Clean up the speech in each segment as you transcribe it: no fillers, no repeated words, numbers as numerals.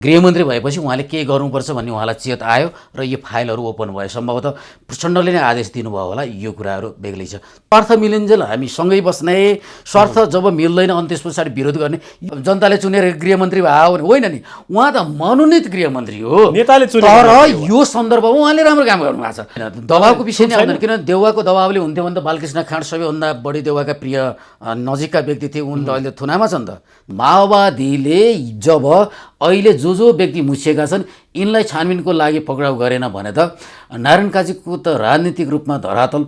गृहमन्त्री भएपछि उहाँले के गर्नुपर्छ भन्ने उहाँलाई चेत आयो र यो फाइलहरू ओपन भयो। सम्भवतः प्रचण्डले नै आदेश दिनुभयो होला। यो कुराहरू बेग्लै छ। स्वार्थ मिलिन्जेल हामी सँगै बस्ने, स्वार्थ जब मिल्दैन अनि त्यस पछाडि विरोध गर्ने। जनताले चुनेर गृहमन्त्री भयो भने होइन नि, उहाँ त मनोनित गृहमन्त्री हो, नेताले चुने। तर यो सन्दर्भमा उहाँले राम्रो काम गर्नुभएको छ। दबावको विषय नै आउँदैन, किनभने देउवाको दबावले हुन्थ्यो भने त बालकृष्ण खाँड सबैभन्दा बढी देउवाका प्रिय नजिकका व्यक्ति थिए। उनी त अहिले थुनामा छन् त। माओवादीले जब अहिले जो व्यक्ति मुछिएका छन् यिनलाई छानबिनको लागि पक्राउ गरेन भने त नारायण काजीको त राजनीतिक रूपमा धरातल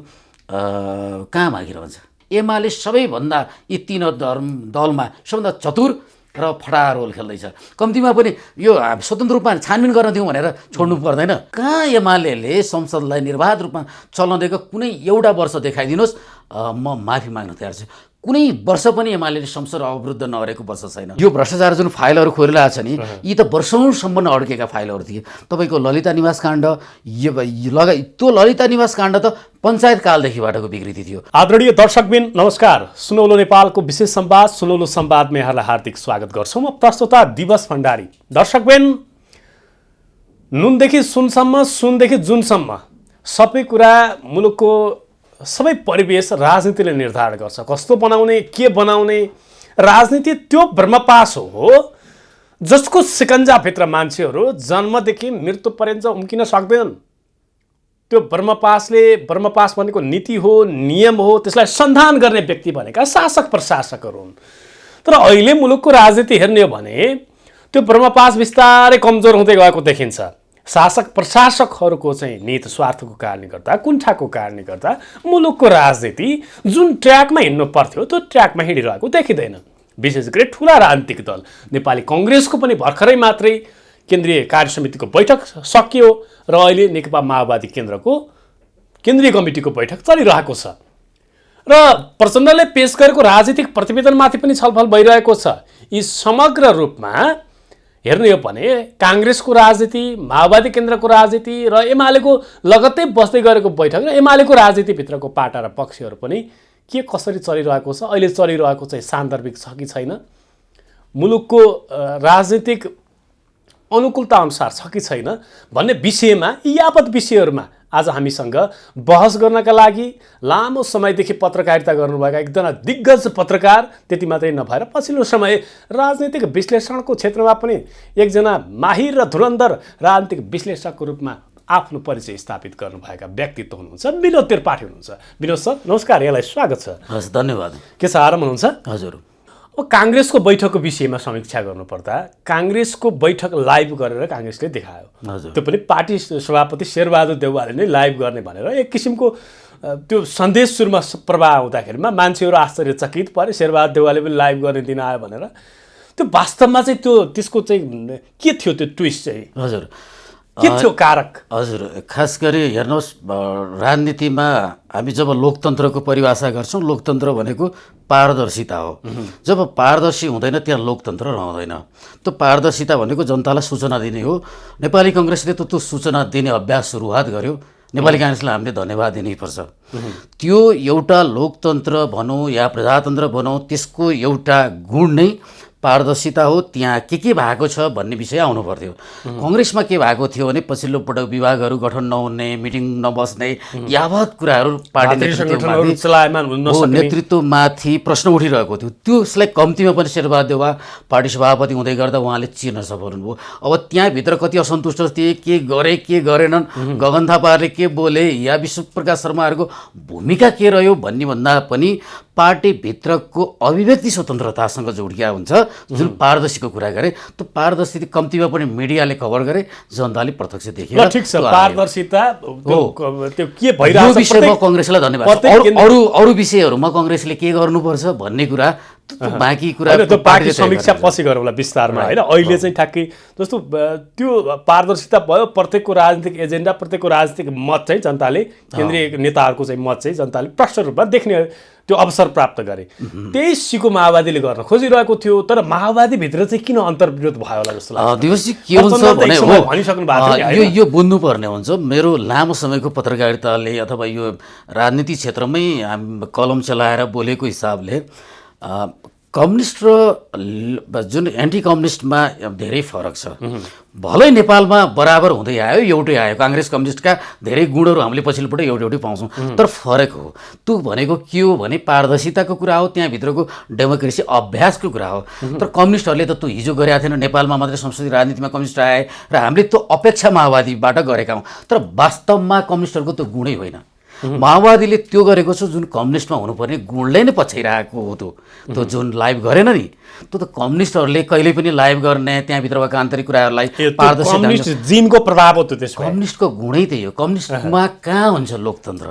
कहाँ बाँकी रहन्छ। एमाले सबैभन्दा यी तीन दलमा सबभन्दा चतुर र फटा रोल खेल्दैछ। कम्तीमा पनि यो स्वतन्त्र रूपमा छानबिन गर्न दिउँ भनेर छोड्नु पर्दैन। कहाँ एमाले संसदलाई निर्वाध रूपमा चल्न दिएको कुनै एउटा वर्ष देखाइदिनुहोस्, म माफी माग्न तयार छु। कुनै वर्ष पनि एमाले संसद अवरुद्ध नगरेको वर्ष छैन। यो भ्रष्टाचार जुन फाइलहरू खोलिरहेको छ नि, यी त वर्षौँसम्म अड्केका फाइलहरू थिए। तपाईँको ललिता निवास काण्ड, त्यो ललिता निवास काण्ड त पञ्चायत कालदेखिबाटको विकृति थियो। आदरणीय दर्शकबिन नमस्कार। सुनौलो नेपालको विशेष संवाद सुनौलो संवादमा यहाँलाई हार्दिक स्वागत गर्छु। म प्रस्तोता दिवस भण्डारी। दर्शकबिन, नुनदेखि सुनसम्म, सुनदेखि जुनसम्म सबै कुरा मुलुकको सबै परिवेश राजनीतिले निर्धारण गर्छ। कस्तो बनाउने, के बनाउने, राजनीति त्यो ब्रह्मपास हो जसको सिकन्जाभित्र मान्छेहरू जन्मदेखि मृत्यु पर्यन्त उम्किन सक्दैनन्। त्यो ब्रह्मपास भनेको नीति हो, नियम हो, त्यसलाई सन्धान गर्ने व्यक्ति भनेका शासक प्रशासकहरू हुन्। तर अहिले मुलुकको राजनीति हेर्ने हो भने त्यो ब्रह्मपास बिस्तारै कमजोर हुँदै गएको देखिन्छ। शासक प्रशासकहरूको चाहिँ नीत स्वार्थको कारणले गर्दा, कुण्ठाको कारणले गर्दा मुलुकको राजनीति जुन ट्र्याकमा हिँड्नु पर्थ्यो त्यो ट्र्याकमा हिँडिरहेको देखिँदैन। विशेष गरी ठुला राजनीतिक दल नेपाली कङ्ग्रेसको पनि भर्खरै मात्रै केन्द्रीय कार्यसमितिको बैठक सकियो र अहिले नेकपा माओवादी केन्द्रको केन्द्रीय कमिटीको बैठक चलिरहेको छ र प्रचण्डले पेश गरेको राजनीतिक प्रतिवेदनमाथि पनि छलफल भइरहेको छ। यी समग्र रूपमा हेर्ने हो भने काङ्ग्रेसको राजनीति, माओवादी केन्द्रको राजनीति र एमालेको लगत्तै बस्दै गरेको बैठक र एमालेको राजनीतिभित्रको पाटा र पक्षहरू पनि के कसरी चलिरहेको छ, अहिले चलिरहेको चाहिँ सान्दर्भिक छ कि छैन, मुलुकको राजनीतिक अनुकूलता अनुसार छ कि छैन भन्ने विषयमा, यी यावत विषयहरूमा आज हामीसँग बहस गर्नका लागि लामो समयदेखि पत्रकारिता गर्नुभएका एकजना दिग्गज पत्रकार, त्यति मात्रै नभएर पछिल्लो समय राजनीतिक विश्लेषणको क्षेत्रमा पनि एकजना माहिर र धुरन्धर राजनीतिक विश्लेषकको रूपमा आफ्नो परिचय स्थापित गर्नुभएका व्यक्तित्व हुनुहुन्छ विनोद त्रिपाठी हुनुहुन्छ। विनोद सर नमस्कार, यहाँलाई स्वागत छ। हस्, धन्यवाद। के छ, आराम हुनुहुन्छ? हजुर। अब काङ्ग्रेसको बैठकको विषयमा समीक्षा गर्नुपर्दा काङ्ग्रेसको बैठक लाइभ गरेर काङ्ग्रेसले देखायो। हजुर। त्यो पनि पार्टी सभापति शेरबहादुर देउवाले नै लाइभ गर्ने भनेर एक किसिमको त्यो सन्देश सुरुमा प्रवाह हुँदाखेरिमा मान्छेहरू आश्चर्यचकित परे। शेरबहादुर देउवाले पनि लाइभ गर्ने दिन आयो भनेर। त्यो वास्तवमा चाहिँ त्यसको चाहिँ के थियो, त्यो ट्विस्ट चाहिँ? हजुर, के थियो कारक? हजुर, खास गरी हेर्नुहोस्, राजनीतिमा हामी जब लोकतन्त्रको परिभाषा गर्छौँ, लोकतन्त्र भनेको पारदर्शिता हो। जब पारदर्शी हुँदैन त्यहाँ लोकतन्त्र रहँदैन। त्यो पारदर्शिता भनेको जनतालाई सूचना दिने हो। नेपाली कङ्ग्रेसले त त्यो सूचना दिने अभ्यास सुरुवात गर्यो। नेपाली काङ्ग्रेसलाई हामीले धन्यवाद दिनैपर्छ। त्यो एउटा लोकतन्त्र भनौँ या प्रजातन्त्र भनौँ, त्यसको एउटा गुण नै पारदर्शिता हो। त्यहाँ के भएको छ भन्ने विषय आउनु पर्थ्यो। कङ्ग्रेसमा के भएको थियो भने पछिल्लो पटक विभागहरू गठन नहुने, मिटिङ नबस्ने, यावत कुराहरू पार्टी नेतृत्वमाथि प्रश्न उठिरहेको थियो। त्यसलाई कम्तीमा पनि शेरबहादुर देउवा पार्टी सभापति हुँदै गर्दा उहाँले चिर्न सफल हुनुभयो। अब त्यहाँभित्र कति असन्तुष्ट थिए, के गरे के गरेनन्, गगन थापाहरूले के बोले या विश्वप्रकाश शर्माहरूको भूमिका के रह्यो भन्ने भन्दा पनि पार्टीभित्रको अभिव्यक्ति स्वतन्त्रतासँग जोडिया हुन्छ। जुन पारदर्शीको कुरा गरे, त्यो पारदर्शी कम्तीमा पनि मिडियाले कभर गरे, जनताले प्रत्यक्ष देखे। ठिक छ, पारदर्शिता त्यो के यो भइरहेको विषयमा कङ्ग्रेसलाई धन्यवाद। अरू विषयहरूमा कङ्ग्रेसले के गर्नुपर्छ भन्ने कुरा बाँकी कुरा त्यो पार्टी समीक्षा पछि गरौँला विस्तारमा, होइन? अहिले चाहिँ ठ्याक्कै जस्तो त्यो पारदर्शिता भयो। प्रत्येकको राजनीतिक एजेन्डा, प्रत्येकको राजनीतिक मत चाहिँ जनताले, केन्द्रीय नेताहरूको चाहिँ मत चाहिँ जनताले प्रष्ट रूपमा देख्ने त्यो अवसर प्राप्त गरे। त्यही सिको माओवादीले गर्न खोजिरहेको थियो। तर माओवादीभित्र चाहिँ किन अन्तर्विरोध भयो होला जस्तो लाग्छ? दिवसजी के हुन्छ भने भनिसक्नु भएको थियो, यो बुझ्नुपर्ने हुन्छ। मेरो लामो समयको पत्रकारिताले अथवा यो राजनीति क्षेत्रमै कलम चलाएर बोलेको हिसाबले कम्युनिस्ट र जुन एन्टी कम्युनिस्टमा धेरै फरक छ। भलै नेपालमा बराबर हुँदै आयो, एउटै आयो, काङ्ग्रेस कम्युनिस्टका धेरै गुणहरू हामीले पछिल्लोपल्ट एउटै पाउँछौँ, तर फरक हो। त्यो भनेको के हो भने पारदर्शिताको कुरा हो, त्यहाँभित्रको डेमोक्रेसी अभ्यासको कुरा हो। तर कम्युनिस्टहरूले त त्यो हिजो गरेका थिएन, नेपालमा मात्रै संसदीय राजनीतिमा कम्युनिस्ट आए र हामीले त्यो अपेक्षा माओवादीबाट गरेका हौँ, तर वास्तवमा कम्युनिस्टहरूको त्यो गुणै होइन। माओवादीले त्यो गरेको छ जुन कम्युनिस्टमा हुनुपर्ने गुणले नै पछ्याइरहेको हो। त्यो जुन लाइभ गरेन नि, त्यो त कम्युनिस्टहरूले कहिल्यै पनि लाइभ गर्ने, त्यहाँभित्र भएका आन्तरिक कुराहरूलाई कम्युनिस्ट जिनको प्रभाव हो। त्यो त्यसमा कम्युनिस्टको गुणै त्यही हो। कम्युनिस्टमा कहाँ हुन्छ लोकतन्त्र?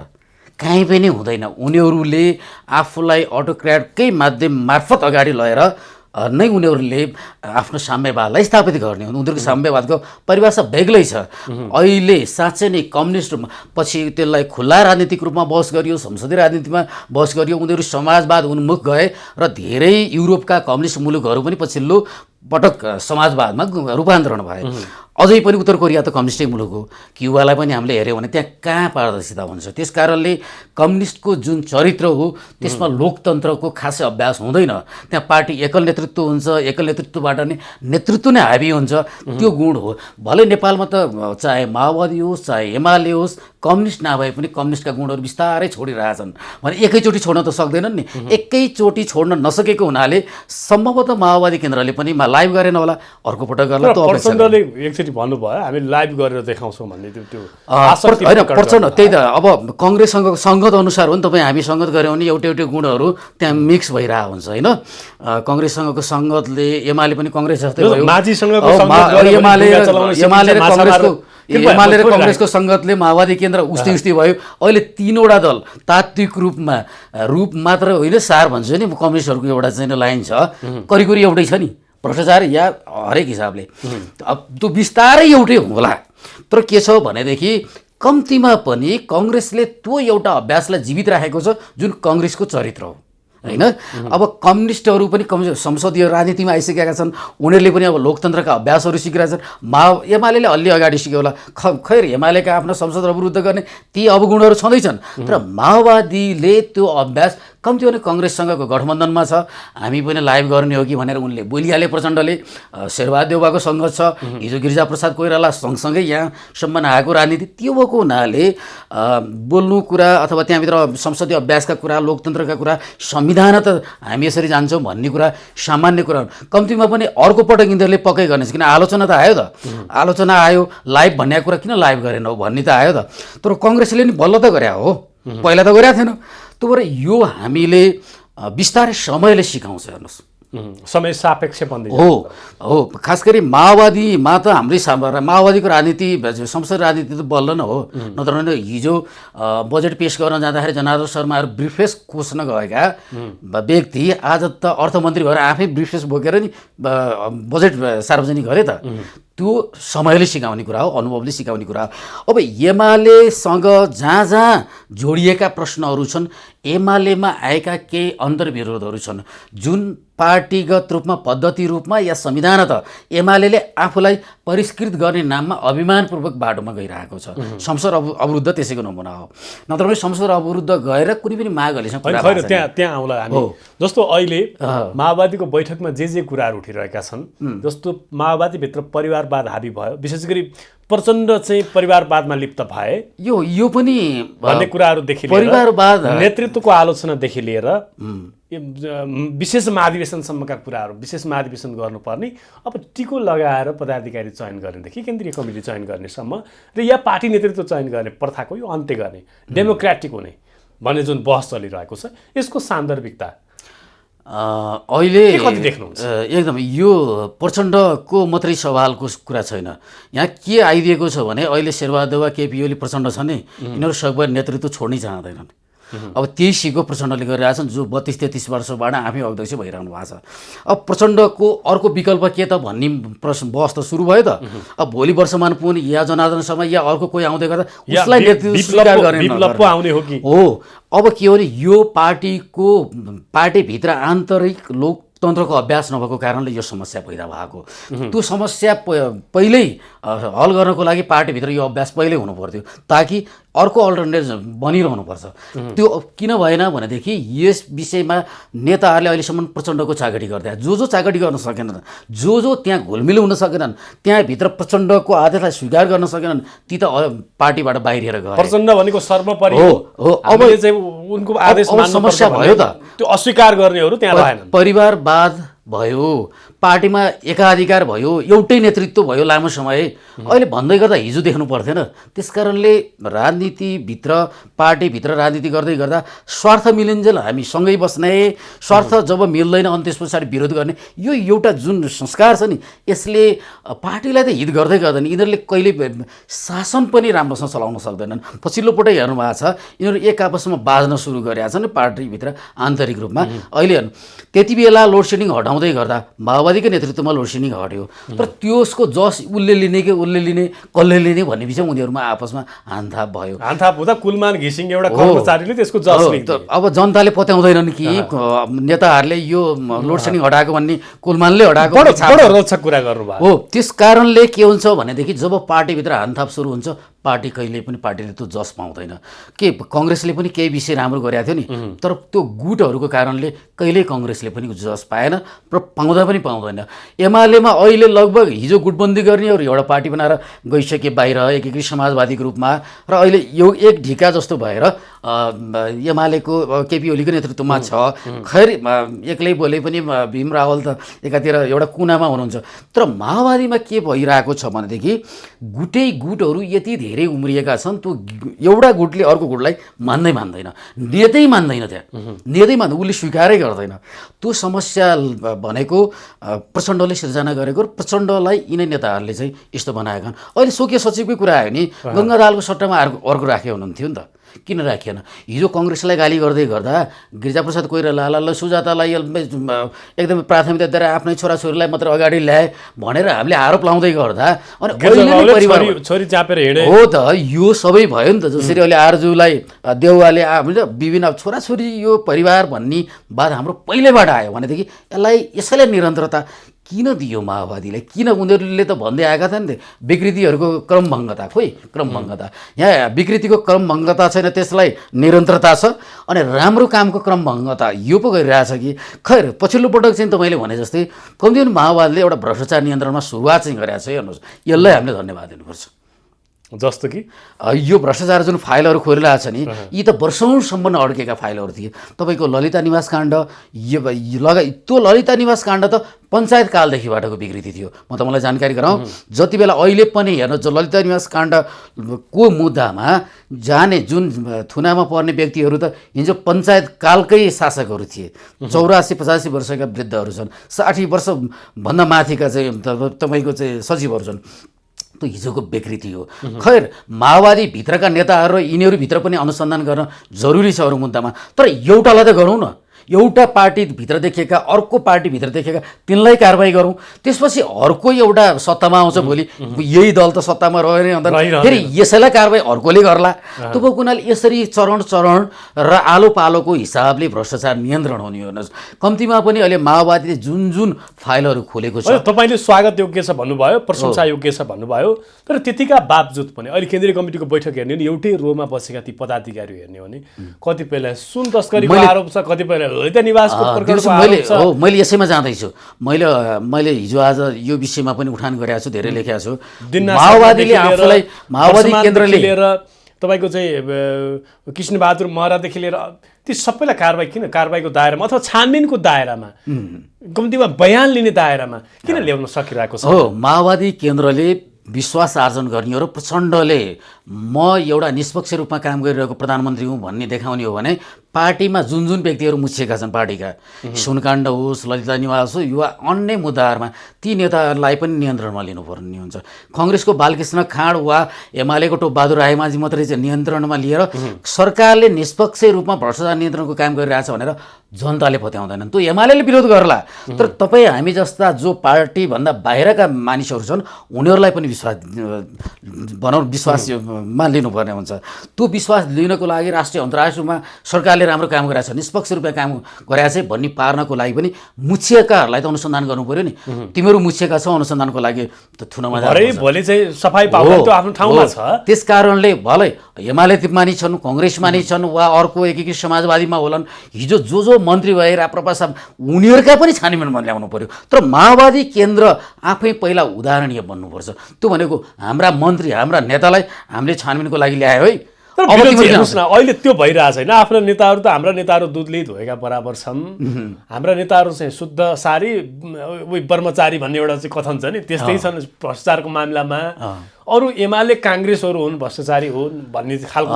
कहीँ पनि हुँदैन। उनीहरूले आफूलाई अटोक्र्याटकै माध्यम मार्फत अगाडि लगेर नै उनीहरूले आफ्नो साम्यवादलाई स्थापित गर्ने हो। उनीहरूको साम्यवादको परिभाषा बेग्लै छ। अहिले साँच्चै नै कम्युनिस्ट पछि त्यसलाई खुल्ला राजनीतिक रूपमा बहस गरियो, संसदीय राजनीतिमा बहस गरियो, उनीहरू समाजवाद उन्मुख गए र धेरै युरोपका कम्युनिस्ट मुलुकहरू पनि पछिल्लो पटक समाजवादमा रूपान्तरण भए। अझै पनि उत्तर कोरिया त कम्युनिस्टै मुलुक हो। क्युबालाई पनि हामीले हेऱ्यौँ भने त्यहाँ कहाँ पारदर्शिता हुन्छ? त्यस कारणले कम्युनिस्टको जुन चरित्र हो त्यसमा लोकतन्त्रको खासै अभ्यास हुँदैन। त्यहाँ पार्टी एकल नेतृत्व हुन्छ, एकल नेतृत्वबाट नै नेतृत्व नै हाबी हुन्छ। त्यो गुण हो। भलै नेपालमा त चाहे माओवादी होस्, चाहे एमाले होस्, कम्युनिस्ट नभए पनि कम्युनिस्टका गुणहरू बिस्तारै छोडिरहेछन् भने एकैचोटि छोड्न त सक्दैनन् नि। एकैचोटि छोड्न नसकेको हुनाले सम्भवतः माओवादी केन्द्रले पनि लाइभ गरेन होला, अर्को पटक गर्न त अपेक्षा प्रचण्डले एकचोटि भन्नुभयो हामी लाइभ गरेर देखाउँछौँ भन्ने त्यो होइन प्रचण्ड त्यही त अब कङ्ग्रेससँगको सङ्गत अनुसार हो नि। तपाईँ हामी सङ्गत गऱ्यौँ भने एउटै एउटै गुणहरू त्यहाँ मिक्स भइरहेको हुन्छ होइन। कङ्ग्रेससँगको सङ्गतले एमाले पनि कङ्ग्रेस जस्तै भयो, एमाले र कङ्ग्रेसको सङ्गतले माओवादी केन्द्र उस्तै उस्तै भयो। अहिले तीनवटा दल तात्विक रूप मात्र होइन, सार भन्छु नि, कम्युनिस्टहरूको एउटा चाहिँ लाइन छ, करिकरी एउटै छ नि, भ्रष्टाचार या हरेक हिसाबले अब त्यो बिस्तारै एउटै होला। तर के छ भनेदेखि कम्तीमा पनि कङ्ग्रेसले त्यो एउटा अभ्यासलाई जीवित राखेको छ जुन कङ्ग्रेसको चरित्र हो होइन। अब कम्युनिस्टहरू पनि संसदीय राजनीतिमा आइसकेका छन्, उनीहरूले पनि अब लोकतन्त्रका अभ्यासहरू सिकिरहेका छन्। एमाले अलि अगाडि सिक्यो होला, खैर एमालेका आफ्नो संसद अवरुद्ध गर्ने ती अवगुणहरू छँदैछन्, तर माओवादीले त्यो अभ्यास कम्ती भने कङ्ग्रेससँगको गठबन्धनमा छ, हामी पनि लाइभ गर्ने हो कि भनेर उनले बोलिहाले। प्रचण्डले शेरबहादुर देउवाको सङ्गत छ, हिजो गिरिजाप्रसाद कोइराला सँगसँगै यहाँसम्म आएको राजनीति त्यो भएको हुनाले बोल्नु कुरा अथवा त्यहाँभित्र संसदीय अभ्यासका कुरा, लोकतन्त्रका कुरा, संविधान त हामी यसरी जान्छौँ भन्ने कुरा सामान्य कुरा हो। कम्तीमा पनि अर्को पटक यिनीहरूले पक्कै गर्नेछ, किन आलोचना त आयो त, आलोचना आयो, लाइभ भन्ने कुरा किन लाइभ गरेनौ भन्ने त आयो त। तर कङ्ग्रेसले नि बल्ल त गरे हो, पहिला त गरेको थिएन। त्यो भएर यो हामीले बिस्तारै समयले सिकाउँछ। हेर्नुहोस् समय सापेक्ष बन्दै हो। खास गरी माओवादीमा त हाम्रै माओवादीको राजनीति संसदीय राजनीति त बल्ल न हो। नत्र भने हिजो बजेट पेश गर्न जाँदाखेरि जनार्दन शर्माहरू ब्रिफकेस खोज्न गएका व्यक्ति आज त अर्थमन्त्री भएर आफै ब्रिफकेस बोकेर नि बजेट सार्वजनिक गरे त। त्यो समयले सिकाउने कुरा हो, अनुभवले सिकाउने कुरा हो। अब एमालेसँग जहाँ जहाँ जोडिएका प्रश्नहरू छन्, एमालेमा आएका केही अन्तर्विरोधहरू छन् जुन पार्टीगत रूपमा, पद्धति रूपमा या संविधानतः एमाले आफूलाई परिष्कृत गर्ने नाममा अभिमानपूर्वक बाटोमा गइरहेको छ। संसद अवरुद्ध त्यसैको नमुना हो। नत्र भने संसद अवरुद्ध गएर कुनै पनि मागहरूले त्यहाँ आउला हामी। जस्तो अहिले माओवादीको बैठकमा जे कुराहरू उठिरहेका छन्, जस्तो माओवादीभित्र परिवारवाद हाबी भयो, विशेष गरी प्रचण्ड चाहिँ परिवारवादमा लिप्त भए, यो पनि भन्ने कुराहरूदेखि लिएर परिवारवाद नेतृत्वको आलोचनादेखि लिएर विशेष महाधिवेशनसम्मका कुराहरू, विशेष महाधिवेशन गर्नुपर्ने, अब टिको लगाएर पदाधिकारी चयन गर्नेदेखि केन्द्रीय कमिटी चयन गर्नेसम्म र या पार्टी नेतृत्व चयन गर्ने प्रथाको यो अन्त्य गर्ने, डेमोक्रेटिक हुने भन्ने जुन बहस चलिरहेको छ, यसको सान्दर्भिकता अहिले एकदम यो प्रचण्डको मात्रै सवालको कुरा छैन। यहाँ के आइदिएको छ भने अहिले शेरबहादुर देउवा, केपी ओली, प्रचण्ड छन् नि, यिनीहरू सबैले नेतृत्व छोड्नै चाहँदैनन्। अब त्यही सिको प्रचण्डले गरिरहेछन्, जो 32-33 वर्षबाट आफै अध्यक्ष भइरहनु भएको छ। अब प्रचण्डको अर्को विकल्प के त भन्ने प्रश्न बहस त सुरु भयो त। अब भोलि वर्षमान पुन या जनार्दन शर्मा या अर्को कोही आउँदै गर्दा उसलाई नेतृत्व स्वीकार गर्ने हो। अब के हो भने यो पार्टीभित्र आन्तरिक लोकतन्त्रको अभ्यास नभएको कारणले यो समस्या पैदा भएको। त्यो समस्या पहिल्यै हल गर्नको लागि पार्टीभित्र यो अभ्यास पहिल्यै हुनु पर्थ्यो, ताकि अर्को अल्टरनेटिभ बनिरहनुपर्छ। त्यो किन भएन भनेदेखि यस विषयमा नेताहरूले अहिलेसम्म प्रचण्डको चाकडी गर्दै जो चाकडी गर्न सकेनन्, जो त्यहाँ घुलमिल हुन सकेनन्, त्यहाँभित्र प्रचण्डको आदेशलाई स्वीकार गर्न सकेनन्, ती त पार्टीबाट बाहिरिएर गए। प्रचण्ड भनेको सर्वोपरि हो। अब चाहिँ उनको आदेश मान्नुपर्छ समस्या भयो त, त्यो अस्वीकार गर्नेहरू त्यहाँ रहेनन्। परिवारवाद भयो, पार्टीमा एकाधिकार भयो, एउटै नेतृत्व भयो लामो समय। अहिले भन्दै गर्दा हिजो देख्नु पर्थेन। त्यसकारणले राजनीतिभित्र, पार्टीभित्र राजनीति गर्दै गर्दा स्वार्थ मिलिन्जेल हामी सँगै बस्ने, स्वार्थ जब मिल्दैन अनि त्यस पछाडि विरोध गर्ने, यो एउटा जुन संस्कार छ नि, यसले पार्टीलाई त हित गर्दै गर्दैन। यिनीहरूले कहिले शासन पनि राम्रोसँग चलाउन सक्दैनन्। पछिल्लो पटक हेर्नु भएको छ, यिनीहरू एक आपसमा बाज्न सुरु गरेका छन् पार्टीभित्र आन्तरिक रूपमा। अहिले हेर्नु, त्यति बेला लोड सेडिङ हटाउँदै गर्दा माओवादीको नेतृत्वमा लोड सेडिङ हट्यो, तर त्यसको जस उसले लिने कि उसले लिने, कसले लिने भन्ने विषय उनीहरूमा आपसमा हानथाप भयो। हानथाप हुँदा कुलमान घिसिङ एउटा कर्मचारीले त्यसको जस लिन्छ। अब जनताले पत्याउँदैनन् कि नेताहरूले यो लोड सेडिङ हटाएको भन्ने कुलमानले हटाएको बडो रोचक कुरा गर्नुभयो। हो। त्यस कारणले के हुन्छ भनेदेखि जब पार्टीभित्र हानथाप सुरु हुन्छ, पार्टी कहिले पनि पार्टीले त्यो जस पाउँदैन। के कङ्ग्रेसले पनि केही विषय राम्रो गरेको थियो नि, तर त्यो गुटहरूको कारणले कहिल्यै कङ्ग्रेसले पनि जस पाएन र पाउँदा पनि पाउँदैन। एमालेमा अहिले लगभग हिजो गुटबन्दी गर्नेहरू एउटा पार्टी बनाएर गइसके बाहिर, एकीकृत समाजवादीको रूपमा, र अहिले यो एक ढिका जस्तो भएर एमालेको केपी ओलीको नेतृत्वमा छ। खैर एक्लै बोले पनि भीम रावल त एकातिर एउटा कुनामा हुनुहुन्छ। तर माओवादीमा के भइरहेको छ भनेदेखि गुटहरू यति धेरै उम्रिएका छन्, त्यो एउटा गुटले अर्को गुटलाई मान्दैन, नेतै मान्दैन, त्यहाँ नेतै मान्दैन, उसले स्वीकारै गर्दैन। त्यो समस्या भनेको प्रचण्डले सिर्जना गरेको, प्रचण्डलाई यिनै नेताहरूले चाहिँ यस्तो बनाएका छन्। अहिले स्वकीय सचिवकै कुरा आयो नि, गङ्गादालको सट्टामा अर्को राखे हुनुहुन्थ्यो नि त, किन राखिएन? हिजो कङ्ग्रेसलाई गाली गर्दै गर्दा गिरिजाप्रसाद कोइरालालाई, सुजातालाई एकदमै प्राथमिकता दिएर आफ्नै छोराछोरीलाई मात्र अगाडि ल्याए भनेर हामीले आरोप लाउँदै गर्दा अनि छोरी चापेर हिँडे हो त, यो सबै भयो नि त। जसरी अहिले आरजुलाई देउवाले हुन्छ विभिन्न छोराछोरी यो परिवार भन्ने बात हाम्रो पहिल्यैबाट आयो भनेदेखि यसैलाई निरन्तरता किन दियो माओवादीले? किन? उनीहरूले त भन्दै आएका थिए नि, विकृतिहरूको क्रमभङ्गता। खोइ क्रमभङ्गता, यहाँ विकृतिको क्रमभङ्गता छैन, त्यसलाई निरन्तरता छ। अनि राम्रो कामको क्रमभङ्गता यो पो गरिरहेछ कि? खैर पछिल्लो पटक चाहिँ मैले भने जस्तै कम्ती माओवादीले एउटा भ्रष्टाचार नियन्त्रणमा सुरुवात चाहिँ गरेको छ। हेर्नुहोस्, यसलाई हामीले धन्यवाद दिनुपर्छ। जस्तो कि यो भ्रष्टाचार जुन फाइलहरू खोलिरहेको छ नि, यी त वर्षौँसम्म अड्केका फाइलहरू थिए। तपाईँको ललिता निवास काण्ड, त्यो ललिता निवास काण्ड त पञ्चायत कालदेखिबाटको विकृति थियो। म त मलाई जानकारी गराउँ, जति बेला अहिले पनि हेर्नु, ललिता निवास काण्डको मुद्दामा जाने जुन थुनामा पर्ने व्यक्तिहरू त हिजो पञ्चायत कालकै शासकहरू थिए। 84-85 वर्षका वृद्धहरू छन्, 60 वर्षभन्दा माथिका चाहिँ तपाईँको चाहिँ सचिवहरू छन्। त्यो हिजोको विकृति हो। खैर माओवादीभित्रका नेताहरू र यिनीहरूभित्र पनि अनुसन्धान गर्न जरुरी छ अरू मुद्दामा, तर एउटालाई त गरौँ न। एउटा पार्टीभित्र देखिएका, अर्को पार्टीभित्र देखिएका, तिनलाई कारवाही गरौँ। त्यसपछि अर्को एउटा सत्तामा आउँछ, भोलि यही दल त सत्तामा रह्यो नि, अन्त फेरि यसैलाई कारवाही अर्कोले गर्ला। त्यो भएको हुनाले यसरी चरण र आलो पालोको हिसाबले भ्रष्टाचार नियन्त्रण हुने। हेर्नुहोस्, कम्तीमा पनि अहिले माओवादीले जुन फाइलहरू खोलेको छ, तपाईँले स्वागत योग्य छ भन्नुभयो, प्रशंसा योग्य छ भन्नुभयो, तर त्यतिका बावजुद पनि अहिले केन्द्रीय कमिटीको बैठक हेर्ने हो भने एउटै रोमा बसेका ती पदाधिकारी हेर्ने हो भने कतिपयलाई सुन तस्करीको आरोप छ, कतिपयलाई ललिता निवासको प्रकरणको आरोप छ। मैले यसैमा जाँदैछु। मैले हिजो आज यो विषयमा पनि उठान गरेको छु, धेरै लेखेको छु। माओवादीले आफूलाई, माओवादी केन्द्रले लिएर तपाईँको चाहिँ कृष्णबहादुर महरादेखि लिएर ती सबैलाई कारवाहीको दायरामा अथवा छानबिनको दायरामा, कम्तीमा बयान लिने दायरामा किन ल्याउन सकिरहेको छ? हो, माओवादी केन्द्रले विश्वास आर्जन गर्ने हो र प्रचण्डले म एउटा निष्पक्ष रूपमा काम गरिरहेको प्रधानमन्त्री हुँ भन्ने देखाउने हो भने पार्टीमा जुन व्यक्तिहरू मुछिएका छन्, पार्टीका सुनकाण्ड होस्, ललिता निवास होस्, युवा अन्य मुद्दाहरूमा ती नेताहरूलाई पनि नियन्त्रणमा लिनुपर्ने हुन्छ। कङ्ग्रेसको बालकृष्ण खाँड वा एमालेको टोपबहादुर रायमाझी मात्रै चाहिँ नियन्त्रणमा लिएर सरकारले निष्पक्ष रूपमा भ्रष्टाचार नियन्त्रणको काम गरिरहेछ भनेर जनताले पत्याउँदैनन्। त्यो एमालेले विरोध गर्ला, तर तपाईँ हामी जस्ता जो पार्टीभन्दा बाहिरका मानिसहरू छन् उनीहरूलाई पनि विश्वासमा लिनुपर्ने हुन्छ। त्यो विश्वास लिनको लागि राष्ट्रिय अन्तर्राष्ट्रियमा सरकारले उहाँले राम्रो काम गरेछ निष्पक्ष रूपमा काम गरेछ भन्ने पार्नको लागि पनि मुछिएकाहरूलाई त अनुसन्धान गर्नु पर्यो नि तिमीहरू मुछिएका छौ अनुसन्धानको लागि त थुनमा भोलि चाहिँ सफाई पाउनु त्यो आफ्नो ठाउँमा छ त्यस कारणले भलै एमालेमानी छन् काङ्ग्रेसमानी छन् वा अर्को एकीकृत समाजवादीमा होलान् हिजो जो मन्त्री भए राप्रपा साहब उनीहरूका पनि छानबिनमा ल्याउनु पर्यो तर माओवादी केन्द्र आफै पहिला उदाहरणीय बन्नुपर्छ त्यो भनेको हाम्रा मन्त्री हाम्रा नेतालाई हामीले छानबिनको लागि ल्यायो है तर हेर्नुहोस् न अहिले त्यो भइरहेछ होइन आफ्ना नेताहरू त हाम्रा नेताहरू दुधले धोएका बराबर छन् हाम्रा नेताहरू चाहिँ शुद्ध सारी उही ब्रह्मचारी भन्ने एउटा चाहिँ कथन छ नि त्यस्तै छन् भ्रष्टाचारको मामिलामा अरू एमाले काङ्ग्रेसहरू हुन् भ्रष्टाचारी हुन् भन्ने खालको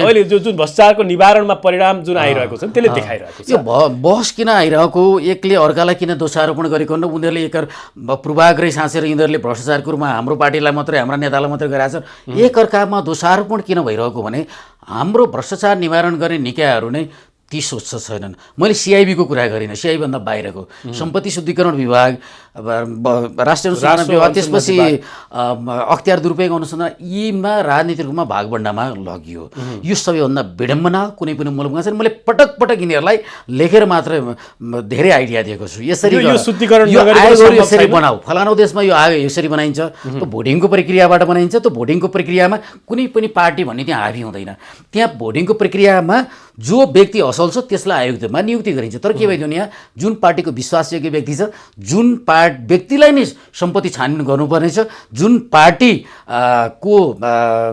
अहिले जुन भ्रष्टाचारको निवारणमा परिणाम जुन आइरहेको छ त्यसले देखाइरहेको छ यो बहस किन आइरहेको एकले अर्कालाई किन दोषारोपण गरेको उनीहरूले एक पूर्वाग्रह साँचेर यिनीहरूले भ्रष्टाचारको रूपमा हाम्रो पार्टीलाई मात्रै हाम्रा नेतालाई मात्रै गरेका छन् एकअर्कामा दोषारोपण किन भइरहेको भने हाम्रो भ्रष्टाचार निवारण गर्ने निकायहरू नै ती सोच्छ छैनन् मैले सिआइबीको कुरा गरिनँ सिआइबीभन्दा बाहिरको सम्पत्ति शुद्धिकरण विभाग राष्ट्रिय अनुसन्धान विभाग त्यसपछि अख्तियार दुरुपयोग अनुसन्धान यीमा राजनीतिक रूपमा भागभण्डामा लगियो यो सबैभन्दा विडम्बना कुनै पनि मुलुकमा छैन मैले पटक पटक यिनीहरूलाई लेखेर मात्र धेरै आइडिया दिएको छु यसरी बनाऊ फलानु देशमा यो आयो यसरी बनाइन्छ त्यो भोटिङको प्रक्रियाबाट बनाइन्छ त्यो भोटिङको प्रक्रियामा कुनै पनि पार्टी भन्ने त्यहाँ हाबी हुँदैन त्यहाँ भोटिङको प्रक्रियामा जो व्यक्ति असल छ त्यसलाई आयुक्तमा नियुक्ति गरिन्छ तर के भइदियो यहाँ जुन पार्टीको विश्वासयोग्य व्यक्ति छ जुन व्यक्तिलाई नै सम्पत्ति छानबिन गर्नुपर्ने छ जुन पार्टी को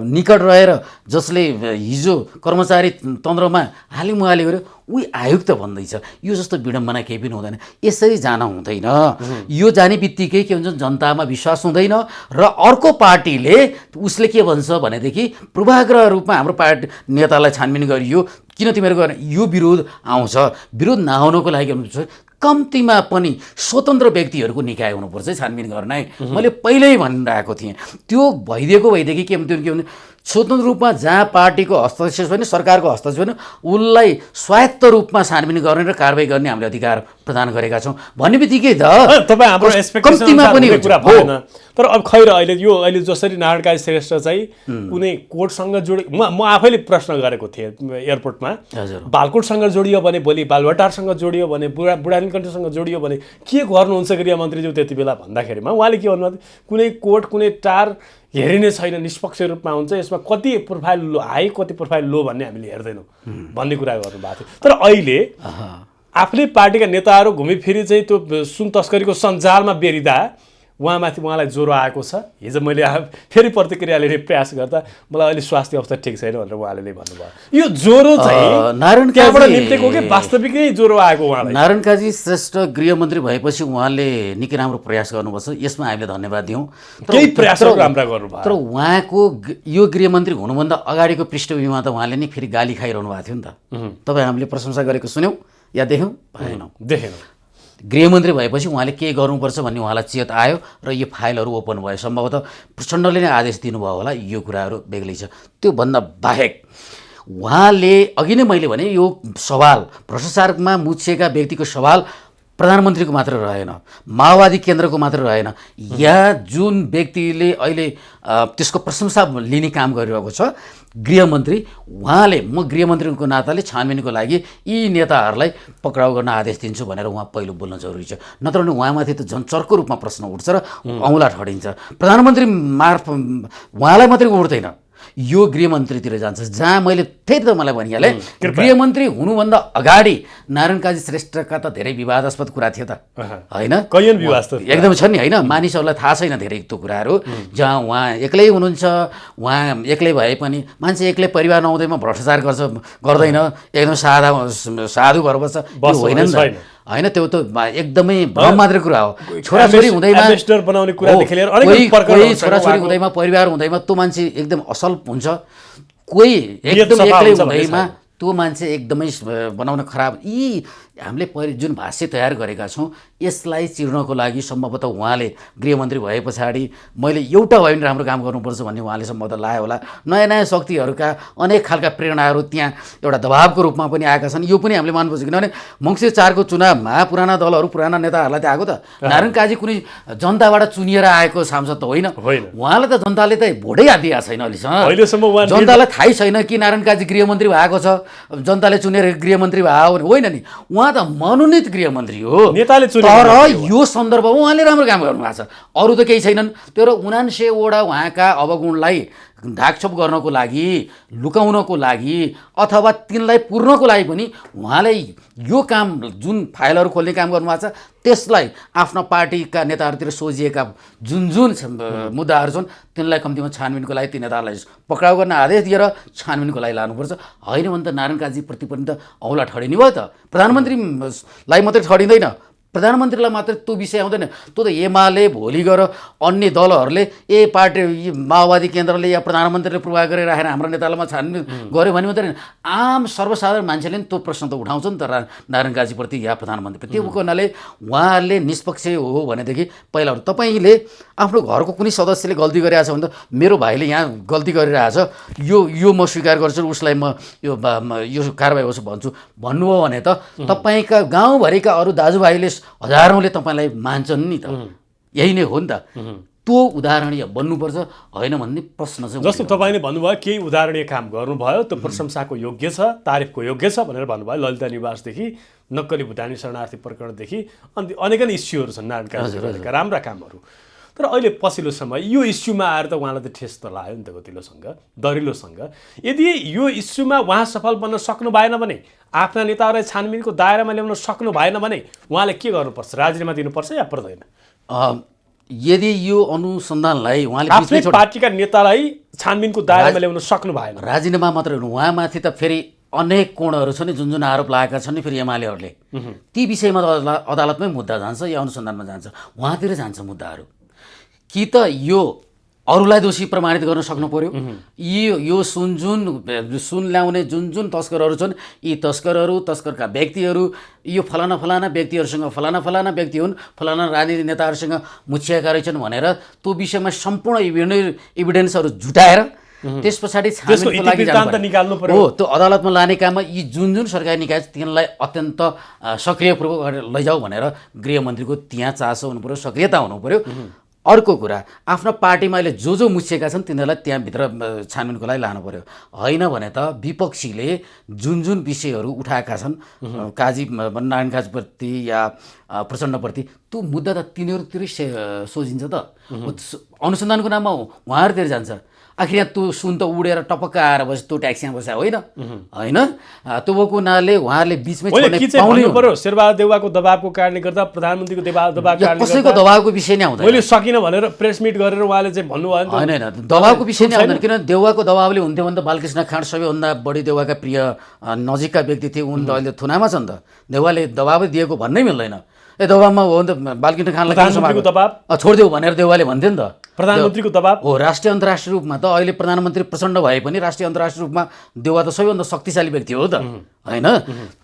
निकट रहेर जसले हिजो कर्मचारी तन्त्रमा हालिमुहाली गर्यो उही आयुक्त भन्दैछ यो जस्तो विडम्बना केही पनि हुँदैन यसरी जान हुँदैन यो जाने बित्तिकै के हुन्छ जनतामा विश्वास हुँदैन र अर्को पार्टीले उसले के भन्छ भनेदेखि पूर्वाग्रह रूपमा हाम्रो पार्टी नेतालाई छानबिन गरियो किन तिमीहरू गर्ने यो विरोध आउँछ विरोध नआउनको लागि कम्तीमा पनि स्वतन्त्र व्यक्तिहरूको निकाय हुनुपर्छ छानबिन गर्न मैले पहिल्यै भनिरहेको थिएँ त्यो भइदिएदेखि के हुन्थ्यो स्वतन्त्र रूपमा जहाँ पार्टीको हस्तक्षेप छैन सरकारको हस्तक्षेप छैन उसलाई स्वायत्त रूपमा छानबिन गर्ने र कारबाही गर्ने हामीले अधिकार प्रदान गरेका छौँ भन्ने बित्तिकै तपाईँ हाम्रो कम्तीमा पनि कुरा भएन तर अब खैर अहिले जसरी नारायण काजी श्रेष्ठ चाहिँ कुनै कोर्टसँग जोडि म आफैले प्रश्न गरेको थिएँ एयरपोर्टमा बालकोटसँग जोडियो भने भोलि बालुवाटारसँग जोडियो भने बुढानीकण्ठसँग जोडियो भने के गर्नुहुन्छ गृहमन्त्रीज्यू त्यति बेला भन्दाखेरिमा उहाँले के भन्नुभयो कुनै कोर्ट कुनै टार हेरिने छैन निष्पक्ष रूपमा हुन्छ यसमा कति प्रोफाइल लो हाई कति प्रोफाइल लो भन्ने हामीले हेर्दैनौँ भन्ने कुरा गर्नुभएको थियो तर अहिले आफ्नै पार्टीका नेताहरू घुमिफिरी चाहिँ त्यो सुन तस्करीको सञ्जालमा बेरिँदा उहाँलाई ज्वरो आएको छ हिजो मैले फेरि प्रतिक्रिया लिने प्रयास गर्दा मलाई अहिले स्वास्थ्य अवस्था ठिक छैन भनेर उहाँले नै भन्नुभयो यो ज्वरो चाहिँ नारायण काजीबाट निम्तेको कि वास्तविकै ज्वरो आएको उहाँलाई नारायण काजी श्रेष्ठ गृहमन्त्री भएपछि उहाँले निकै राम्रो प्रयास गर्नुपर्छ यसमा हामीले धन्यवाद दियौँ केही प्रयासहरू राम्रा गर्नुभयो तर उहाँको यो गृहमन्त्री हुनुभन्दा अगाडिको पृष्ठभूमिमा त उहाँले नै फेरि गाली खाइरहनु भएको थियो नि त तपाईँ हामीले प्रशंसा गरेको सुन्यौँ या देख्यौँ देखेनौँ गृहमन्त्री भएपछि उहाँले के गर्नुपर्छ भन्ने उहाँलाई चेत आयो र यो फाइलहरू ओपन भयो सम्भवतः प्रचण्डले नै आदेश दिनुभयो होला यो कुराहरू बेग्लै छ त्योभन्दा बाहेक उहाँले अघि नै मैले भने यो सवाल भ्रष्टाचारमा मुछिएका व्यक्तिको सवाल प्रधानमन्त्रीको मात्र रहेन माओवादी केन्द्रको मात्र रहेन यहाँ जुन व्यक्तिले अहिले त्यसको प्रशंसा लिने काम गरिरहेको छ गृहमन्त्री उहाँले म गृहमन्त्रीको नाताले छानबिनको लागि यी नेताहरूलाई पक्राउ गर्न आदेश दिन्छु भनेर उहाँ पहिलो बोल्न जरुरी छ नत्र भने उहाँमाथि त झन् चर्को रूपमा प्रश्न उठ्छ र औँला ठडिन्छ प्रधानमन्त्री उहाँलाई मात्रै उठ्दैन यो गृहमन्त्रीतिर जान्छ जहाँ मैले त्यही त मलाई भनिहालेँ गृहमन्त्री हुनुभन्दा अगाडि नारायण काजी श्रेष्ठका त धेरै विवादास्पद कुरा थियो त होइन एकदम छ नि होइन मानिसहरूलाई थाहा छैन धेरै त्यो कुराहरू जहाँ उहाँ एक्लै हुनुहुन्छ उहाँ एक्लै भए पनि मान्छे एक्लै परिवार नहुँदैमा भ्रष्टाचार गर्दैन एकदम साधु भएर बस्छ त्यो होइन नि त होइन त्यो त एकदमै भ्रम मात्रै कुरा हो छोराछोरी हुँदैमा छोराछोरी हुँदैमा परिवार हुँदैमा त्यो मान्छे एकदम असल हुन्छ कोही एकदम एक्लै हुँदैमा त्यो मान्छे एकदमै बनाउन खराब यी हामीले जुन भाष्य तयार गरेका छौँ यसलाई चिर्नको लागि सम्भवतः उहाँले गृहमन्त्री भए पछाडि मैले एउटा भए पनि राम्रो काम गर्नुपर्छ भन्ने उहाँले सम्भवतः लायो होला। नयाँ नयाँ शक्तिहरूका अनेक खालका प्रेरणाहरू त्यहाँ एउटा दबावको रूपमा पनि आएका छन्। यो पनि हामीले मान्नुपर्छ, किनभने मङ्सिर 4 को चुनावमा पुराना दलहरू पुराना नेताहरूलाई त आएको त नारायण काजी कुनै जनताबाट चुनिएर आएको सांसद त होइन। उहाँलाई त जनताले त भोटै दिएको छैन अहिलेसम्म। जनतालाई थाहै छैन कि नारायण काजी गृहमन्त्री भएको छ, जनताले चुनेर गृहमन्त्री भयो भने होइन नि। उहाँ त मनोनित गृहमन्त्री हो, नेताले चुने। तर यो सन्दर्भमा उहाँले राम्रो काम गर्नुभएको छ, अरू त केही छैनन्। तर 79 वटा उहाँका अवगुणलाई ढाकछोप गर्नको लागि, लुकाउनको लागि अथवा तिनलाई पुर्नको लागि पनि उहाँले यो काम जुन फाइलहरू खोल्ने काम गर्नुभएको छ त्यसलाई आफ्ना पार्टीका नेताहरूतिर सोझिएका जुन जुन मुद्दाहरू छन् तिनलाई कम्तीमा छानबिनको लागि ती नेताहरूलाई पक्राउ गर्न आदेश दिएर छानबिनको लागि लानुपर्छ। होइन भने त नारायण काजीप्रति पनि त औँला ठडिने भयो त। प्रधानमन्त्रीलाई मात्रै ठडिँदैन, प्रधानमन्त्रीलाई मात्रै त्यो विषय आउँदैन। त्यो त एमाले भोलि गएर अन्य दलहरूले पार्टी माओवादी केन्द्रले या प्रधानमन्त्रीले पूर्वाग्रह गरेर राखेर हाम्रो नेतालाई छानबिन गऱ्यो भने मात्रै आम सर्वसाधारण मान्छेले नि त्यो प्रश्न त उठाउँछ नि त नारायण काजीप्रति या प्रधानमन्त्रीप्रति। त्यो हुनाले उहाँहरूले निष्पक्ष हो भनेदेखि पहिला तपाईँले आफ्नो घरको कुनै सदस्यले गल्ती गरिरहेछ भने त मेरो भाइले यहाँ गल्ती गरिरहेछ, यो म स्वीकार गर्छु, उसलाई म यो कारबाही होस् भन्छु भन्नुभयो भने त तपाईँका गाउँभरिका अरू दाजुभाइले हजारौँले तपाईँलाई मान्छन् नि त। यही नै हो नि त। त्यो उदाहरणीय बन्नुपर्छ, होइन भन्ने प्रश्न चाहिँ जस्तो तपाईँले भन्नुभयो केही उदाहरणीय काम गर्नुभयो, त्यो प्रशंसाको योग्य छ, तारिफको योग्य छ भनेर भन्नुभयो। ललिता निवासदेखि नक्कली भुटानी शरणार्थी प्रकरणदेखि अनि अनेकन इस्युहरू छन् नारायण काजीका राम्रा कामहरू। तर अहिले पछिल्लो समय यो इस्युमा आएर त उहाँलाई त ठेस त लाग्यो नि त गतिलोसँग, दरिलोसँग। यदि यो इस्युमा उहाँ सफल बन्न सक्नु भएन भने, आफ्ना नेताहरूलाई छानबिनको दायरामा ल्याउन सक्नु भएन भने उहाँले के गर्नुपर्छ? राजीनामा दिनुपर्छ या पर्दैन? यदि यो अनुसन्धानलाई उहाँले आफ्नै पार्टीका नेतालाई छानबिनको दायरामा ल्याउन सक्नु भएन, राजीनामा मात्रै हुनु, उहाँमाथि त फेरि अनेक कोणहरू छन् जुन जुन आरोप लागेका छन् नि फेरि एमालेहरूले, ती विषयमा त अदालतमै मुद्दा जान्छ या अनुसन्धानमा जान्छ, उहाँतिर जान्छ मुद्दाहरू। कि त यो अरूलाई दोषी प्रमाणित गर्न सक्नु पर्यो, यो सुन ल्याउने जुन तस्करहरू छन् यी तस्करका व्यक्तिहरू यो फलाना व्यक्तिहरूसँग फलाना व्यक्ति हुन्, फलाना राजनीतिक नेताहरूसँग मुछिएका रहेछन् भनेर त्यो विषयमा सम्पूर्ण इभिडेन्सहरू जुटाएर त्यस पछाडि छानबिनको लागि निकाल्नु पर्यो। हो, त्यो अदालतमा लाने काममा यी जुन सरकारी निकाय तिनलाई अत्यन्त सक्रियपूर्वक लैजाऊ भनेर गृहमन्त्रीको त्यहाँ चासो हुनु पर्यो, सक्रियता हुनु पर्यो। अर्को कुरा, आफ्नो पार्टीमा अहिले जो मुछिएका छन् तिनीहरूलाई त्यहाँभित्र छानबिनको लागि लानु पर्यो। होइन भने त विपक्षीले जुन विषयहरू उठाएका छन् काजी नारायण काजीप्रति या प्रचण्डप्रति, त्यो मुद्दा त तिनीहरूतिरै सोझिन्छ त। अनुसन्धानको नाममा उहाँहरूतिर जान्छ। आखिर यहाँ त्यो सुन त उडेर टपक्क आएर बस्यो, त्यो ट्याक्सीमा बस्यो होइन, त्यो भएको हुनाले उहाँहरूले बिचमै पर्यो। शेरबहादुर देउवाको दबावको कारणले गर्दा, प्रधानमन्त्रीको दबाव कसैको दबावको विषय नै आउँदैन। मैले सकिनँ भनेर प्रेस मिट गरेर उहाँले चाहिँ भन्नुभयो होइन, दबावको विषय नै आउँदैन। किनभने देउवाको दबावले हुन्थ्यो भने त बालकृष्ण खाँड सबैभन्दा बढी देउवाका प्रिय नजिकका व्यक्ति थिए, उन त अहिले थुनामा छन् त। देउवाले दबावै दिएको भन्नै मिल्दैन। दबावमा हो भने त बालकृष्ण खाँडलाई दबाव छोडिदेऊ भनेर देउवाले भन्थ्यो नि त। प्रधानमन्त्रीको दबाव हो, राष्ट्रिय अन्तर्राष्ट्रिय रूपमा त अहिले प्रधानमन्त्री प्रचण्ड भए पनि राष्ट्रिय अन्तर्राष्ट्रिय रूपमा देउवा त सबैभन्दा शक्तिशाली व्यक्ति हो त, होइन।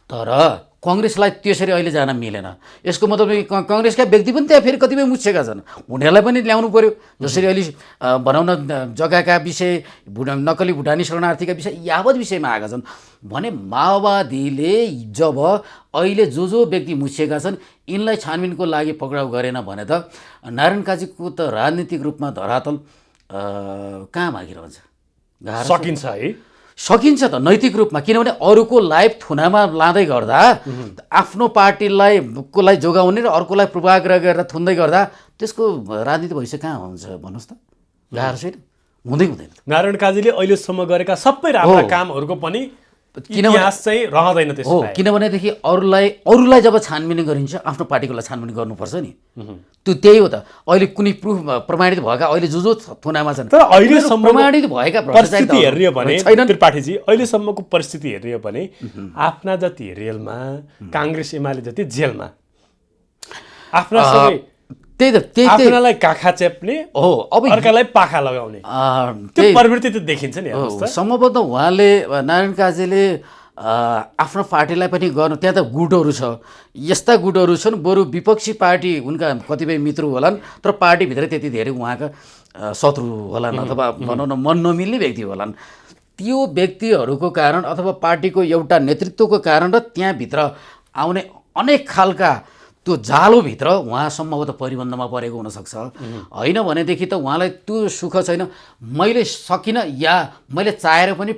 तर कङ्ग्रेसलाई त्यसरी अहिले जान मिलेन। यसको मतलब कङ्ग्रेसका व्यक्ति पनि त्यहाँ फेरि कतिपय मुछेका छन्, उनीहरूलाई पनि ल्याउनु पर्यो। जसरी अहिले भनौँ न जग्गाका विषय, नक्कली भुटानी शरणार्थीका विषय यावत विषयमा आएका छन् भने माओवादीले जब अहिले जो व्यक्ति मुछिएका छन् यिनलाई छानबिनको लागि पक्राउ गरेन भने त नारायण काजीको त राजनीतिक रूपमा धरातल कहाँ भागिरहन्छ? सकिन्छ है, सकिन्छ त नैतिक रूपमा। किनभने अरूको लाइफ थुनामा लाँदै गर्दा, आफ्नो पार्टीलाई जोगाउने र अर्कोलाई पूर्वाग्रह गरेर थुन्दै गर्दा त्यसको राजनीति भविष्य कहाँ हुन्छ भन्नुहोस् त? गाह्रो छैन, हुँदैन। नारायण काजीले अहिलेसम्म गरेका सबै राम्रा कामहरूको पनि इतिहास चाहिँ रहँदैन त्यसमा। हो, किनभनेदेखि अरूलाई जब छानबिन गरिन्छ आफ्नो पार्टीकोलाई छानबिन गर्नुपर्छ नि, त्यही हो त। अहिले कुनै प्रुफ प्रमाणित भएका अहिले जो थुनामा छन्, तर अहिलेसम्म प्रमाणित भएका परिस्थिति हेर्ने भने त्रिपाठीजी अहिलेसम्मको परिस्थिति हेर्ने भने आफ्ना जति रेलमा, काङ्ग्रेस एमाले जति जेलमा, आफ्ना सबै आफ्नालाई काखा चेप्ने हो, अब अर्कालाई पाखा लगाउने त्यो प्रवृत्ति त देखिन्छ नि। सम्भवतः उहाँले नारायण काजीले आफ्नो पार्टीलाई पनि गर्नु, त्यहाँ त गुटहरू छ, यस्ता गुटहरू छन्, बरु विपक्षी पार्टी उनका कतिपय मित्र होलान् तर पार्टीभित्रै त्यति धेरै उहाँका शत्रु होलान् अथवा भनौँ न मन नमिल्ने व्यक्ति होलान्। त्यो व्यक्तिहरूको कारण अथवा पार्टीको एउटा नेतृत्वको कारण र त्यहाँभित्र आउने अनेक खालका त्यो जालोभित्र उहाँ सम्भवतः परिबन्धमा परेको हुनसक्छ। होइन भनेदेखि त उहाँलाई त्यो सुख छैन, मैले सकिनँ या मैले चाहेर पनि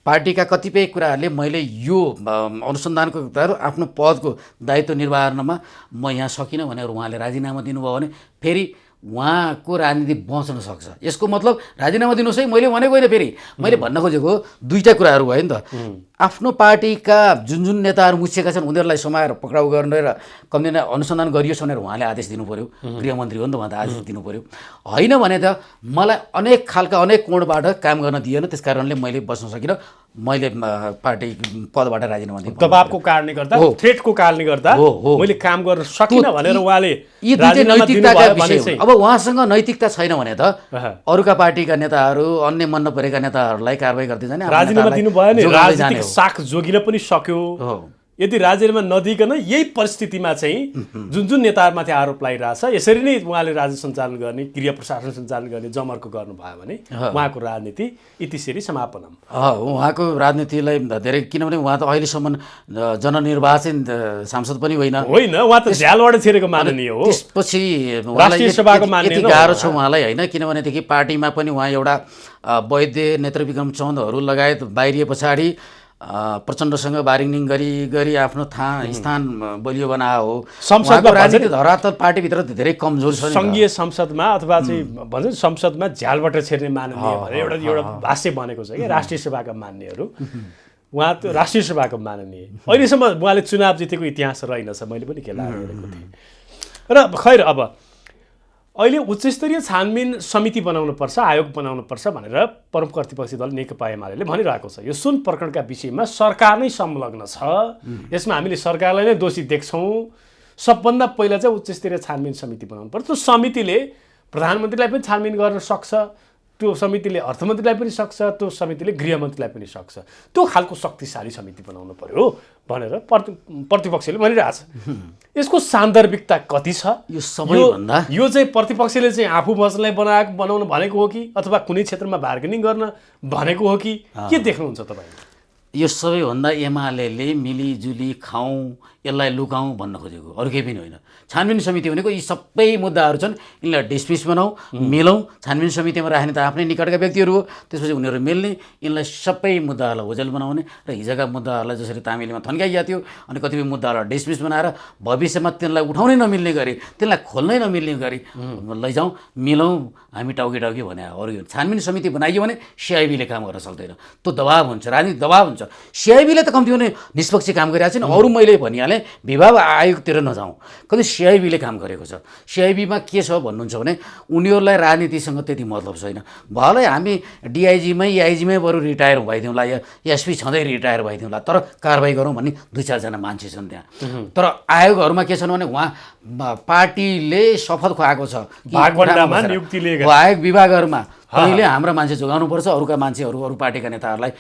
पार्टीका कतिपय कुराहरूले मैले यो अनुसन्धानको आफ्नो पदको दायित्व निर्वाहनमा म यहाँ सकिनँ भनेर उहाँले राजीनामा दिनुभयो भने फेरि उहाँको राजनीति बच्न सक्छ। यसको मतलब राजीनामा दिनुहोस् है मैले भनेको होइन, फेरि मैले भन्न खोजेको दुईवटा कुराहरू भयो नि त। आफ्नो पार्टीका जुन जुन नेताहरू मुछिएका छन् उनीहरूलाई समाएर पक्राउ गर्ने र कम्ती अनुसन्धान गरियोस् भनेर उहाँले आदेश दिनु पर्यो, गृहमन्त्री हो नि त, उहाँ त आदेश दिनु पर्यो। होइन भने त मलाई अनेक खालका अनेक कोणबाट काम गर्न दिएन, त्यस कारणले मैले बस्न सकिनँ, मैले पार्टी पदबाट राजीनामा दिएँ। दबाबको कारणले गर्दा, थ्रेटको कारणले गर्दा मैले काम गर्न सकिनँ भनेर उहाँले यी दुईटै नैतिकताका विषय। अब उहाँसँग नैतिकता छैन भने त अरूका पार्टीका नेताहरू, अन्य मन नपरेका नेताहरूलाई कारबाही गर्दै जाने, राजीनामा दिनुभयो नि, राजनीतिक साख जोगिन पनि सक्यो। यदि राजीनामा नदिकन यही परिस्थितिमा चाहिँ जुन जुन नेताहरूमाथि आरोप लागिरहेछ यसरी नै उहाँले राज्य सञ्चालन गर्ने, गृह प्रशासन सञ्चालन गर्ने जमर्को गर्नुभयो भने उहाँको राजनीति इतिसेरी समापन। उहाँको राजनीतिलाई धेरै, किनभने उहाँ त अहिलेसम्म जननिर्वाचित सांसद पनि होइन, उहाँ त झ्यालबाट छिरेको माननीय हो। त्यसपछि राष्ट्रिय सभाको माननीय यति गाह्रो छ उहाँलाई होइन, किनभनेदेखि पार्टीमा पनि उहाँ एउटा वैद्य नेत्रविक्रम चन्दहरू लगायत बाहिरिए पछाडि प्रचण्डसँग बार्गेनिङ गरी आफ्नो स्थान बलियो बनाएको हो। संसदमा राजनीति धरातल पार्टीभित्र धेरै कमजोर छ। सङ्घीय संसदमा अथवा चाहिँ भन्छ संसदमा झ्यालबाट छिर्ने माननीय भनेर एउटा भाष्य बनेको छ कि राष्ट्रिय सभाका मान्यहरू, उहाँ त राष्ट्रिय सभाको माननीय। अहिलेसम्म उहाँले चुनाव जितेको इतिहास रहेनछ, मैले पनि खेला हेरेको थिएँ। र खैर अब अहिले उच्चस्तरीय छानबिन समिति बनाउनुपर्छ, आयोग बनाउनुपर्छ भनेर प्रमुख प्रतिपक्षी दल नेकपा एमाले भनिरहेको छ। यो सुन प्रकरणका विषयमा सरकार नै संलग्न छ, यसमा हामीले सरकारलाई नै दोषी देख्छौँ। सबभन्दा पहिला चाहिँ उच्चस्तरीय छानबिन समिति बनाउनुपर्छ। त्यो समितिले प्रधानमन्त्रीलाई पनि छानबिन गर्न सक्छ, त्यो समितिले अर्थमन्त्रीलाई पनि सक्छ, त्यो समितिले गृहमन्त्रीलाई पनि सक्छ। त्यो खालको शक्तिशाली समिति बनाउनु पर्यो भनेर प्रतिपक्षले भनिरहेछ। यसको सान्दर्भिकता कति छ? यो चाहिँ प्रतिपक्षले चाहिँ आफू बस्नलाई बनाउनु भनेको हो कि अथवा कुनै क्षेत्रमा बार्गेनिङ गर्न भनेको हो कि के देख्नुहुन्छ तपाईँ? यो सबैभन्दा एमाले मिलिजुली खाउँ, यसलाई लुकाउँ भन्न खोजेको, अरू केही पनि होइन। छानबिन समिति भनेको यी सबै मुद्दाहरू छन्, यिनलाई डिसमिस बनाऊ, मिलाउँ। छानबिन समितिमा राख्ने त आफ्नै निकटका व्यक्तिहरू हो, त्यसपछि उनीहरू मिल्ने, यिनलाई सबै मुद्दाहरूलाई ओझेल बनाउने र हिजोका मुद्दाहरूलाई जसरी तामिलीमा थन्काइया थियो अनि कतिपय मुद्दाहरूलाई डिसमिस बनाएर भविष्यमा तिनलाई उठाउनै नमिल्ने गरी, तिनलाई खोल्नै नमिल्ने गरी लैजाउँ, मिलाउँ, हामी टाउकी भने अरू। छानबिन समिति बनाइयो भने सिआइबीले काम गर्न सक्दैन, त्यो दबाब हुन्छ, राजनीतिक दबाब हुन्छ। सिआइबीले त कम्ती भने निष्पक्ष काम गरिरहेको छैन। अरू मैले भनिहालेँ विभाग आयोगतिर नजाउँ, कति सिआइबीले काम गरेको छ। सिआइबीमा के छ भन्नुहुन्छ भने उनीहरूलाई राजनीतिसँग त्यति मतलब छैन। भलै हामी डिआइजीमै एआइजीमै बरु रिटायर भइदिउँला या एसपी छँदै रिटायर भइदिउँला, तर कारबाही गरौँ भन्ने 2-4 जना मान्छे छन् त्यहाँ। तर आयोगहरूमा के छन् भने उहाँ पार्टीले शपथ खुवाएको छ आयोग विभागहरूमा अहिले हाम्रा मान्छे जोगाउनुपर्छ, अरूका मान्छेहरू अरू पार्टीका नेताहरूलाई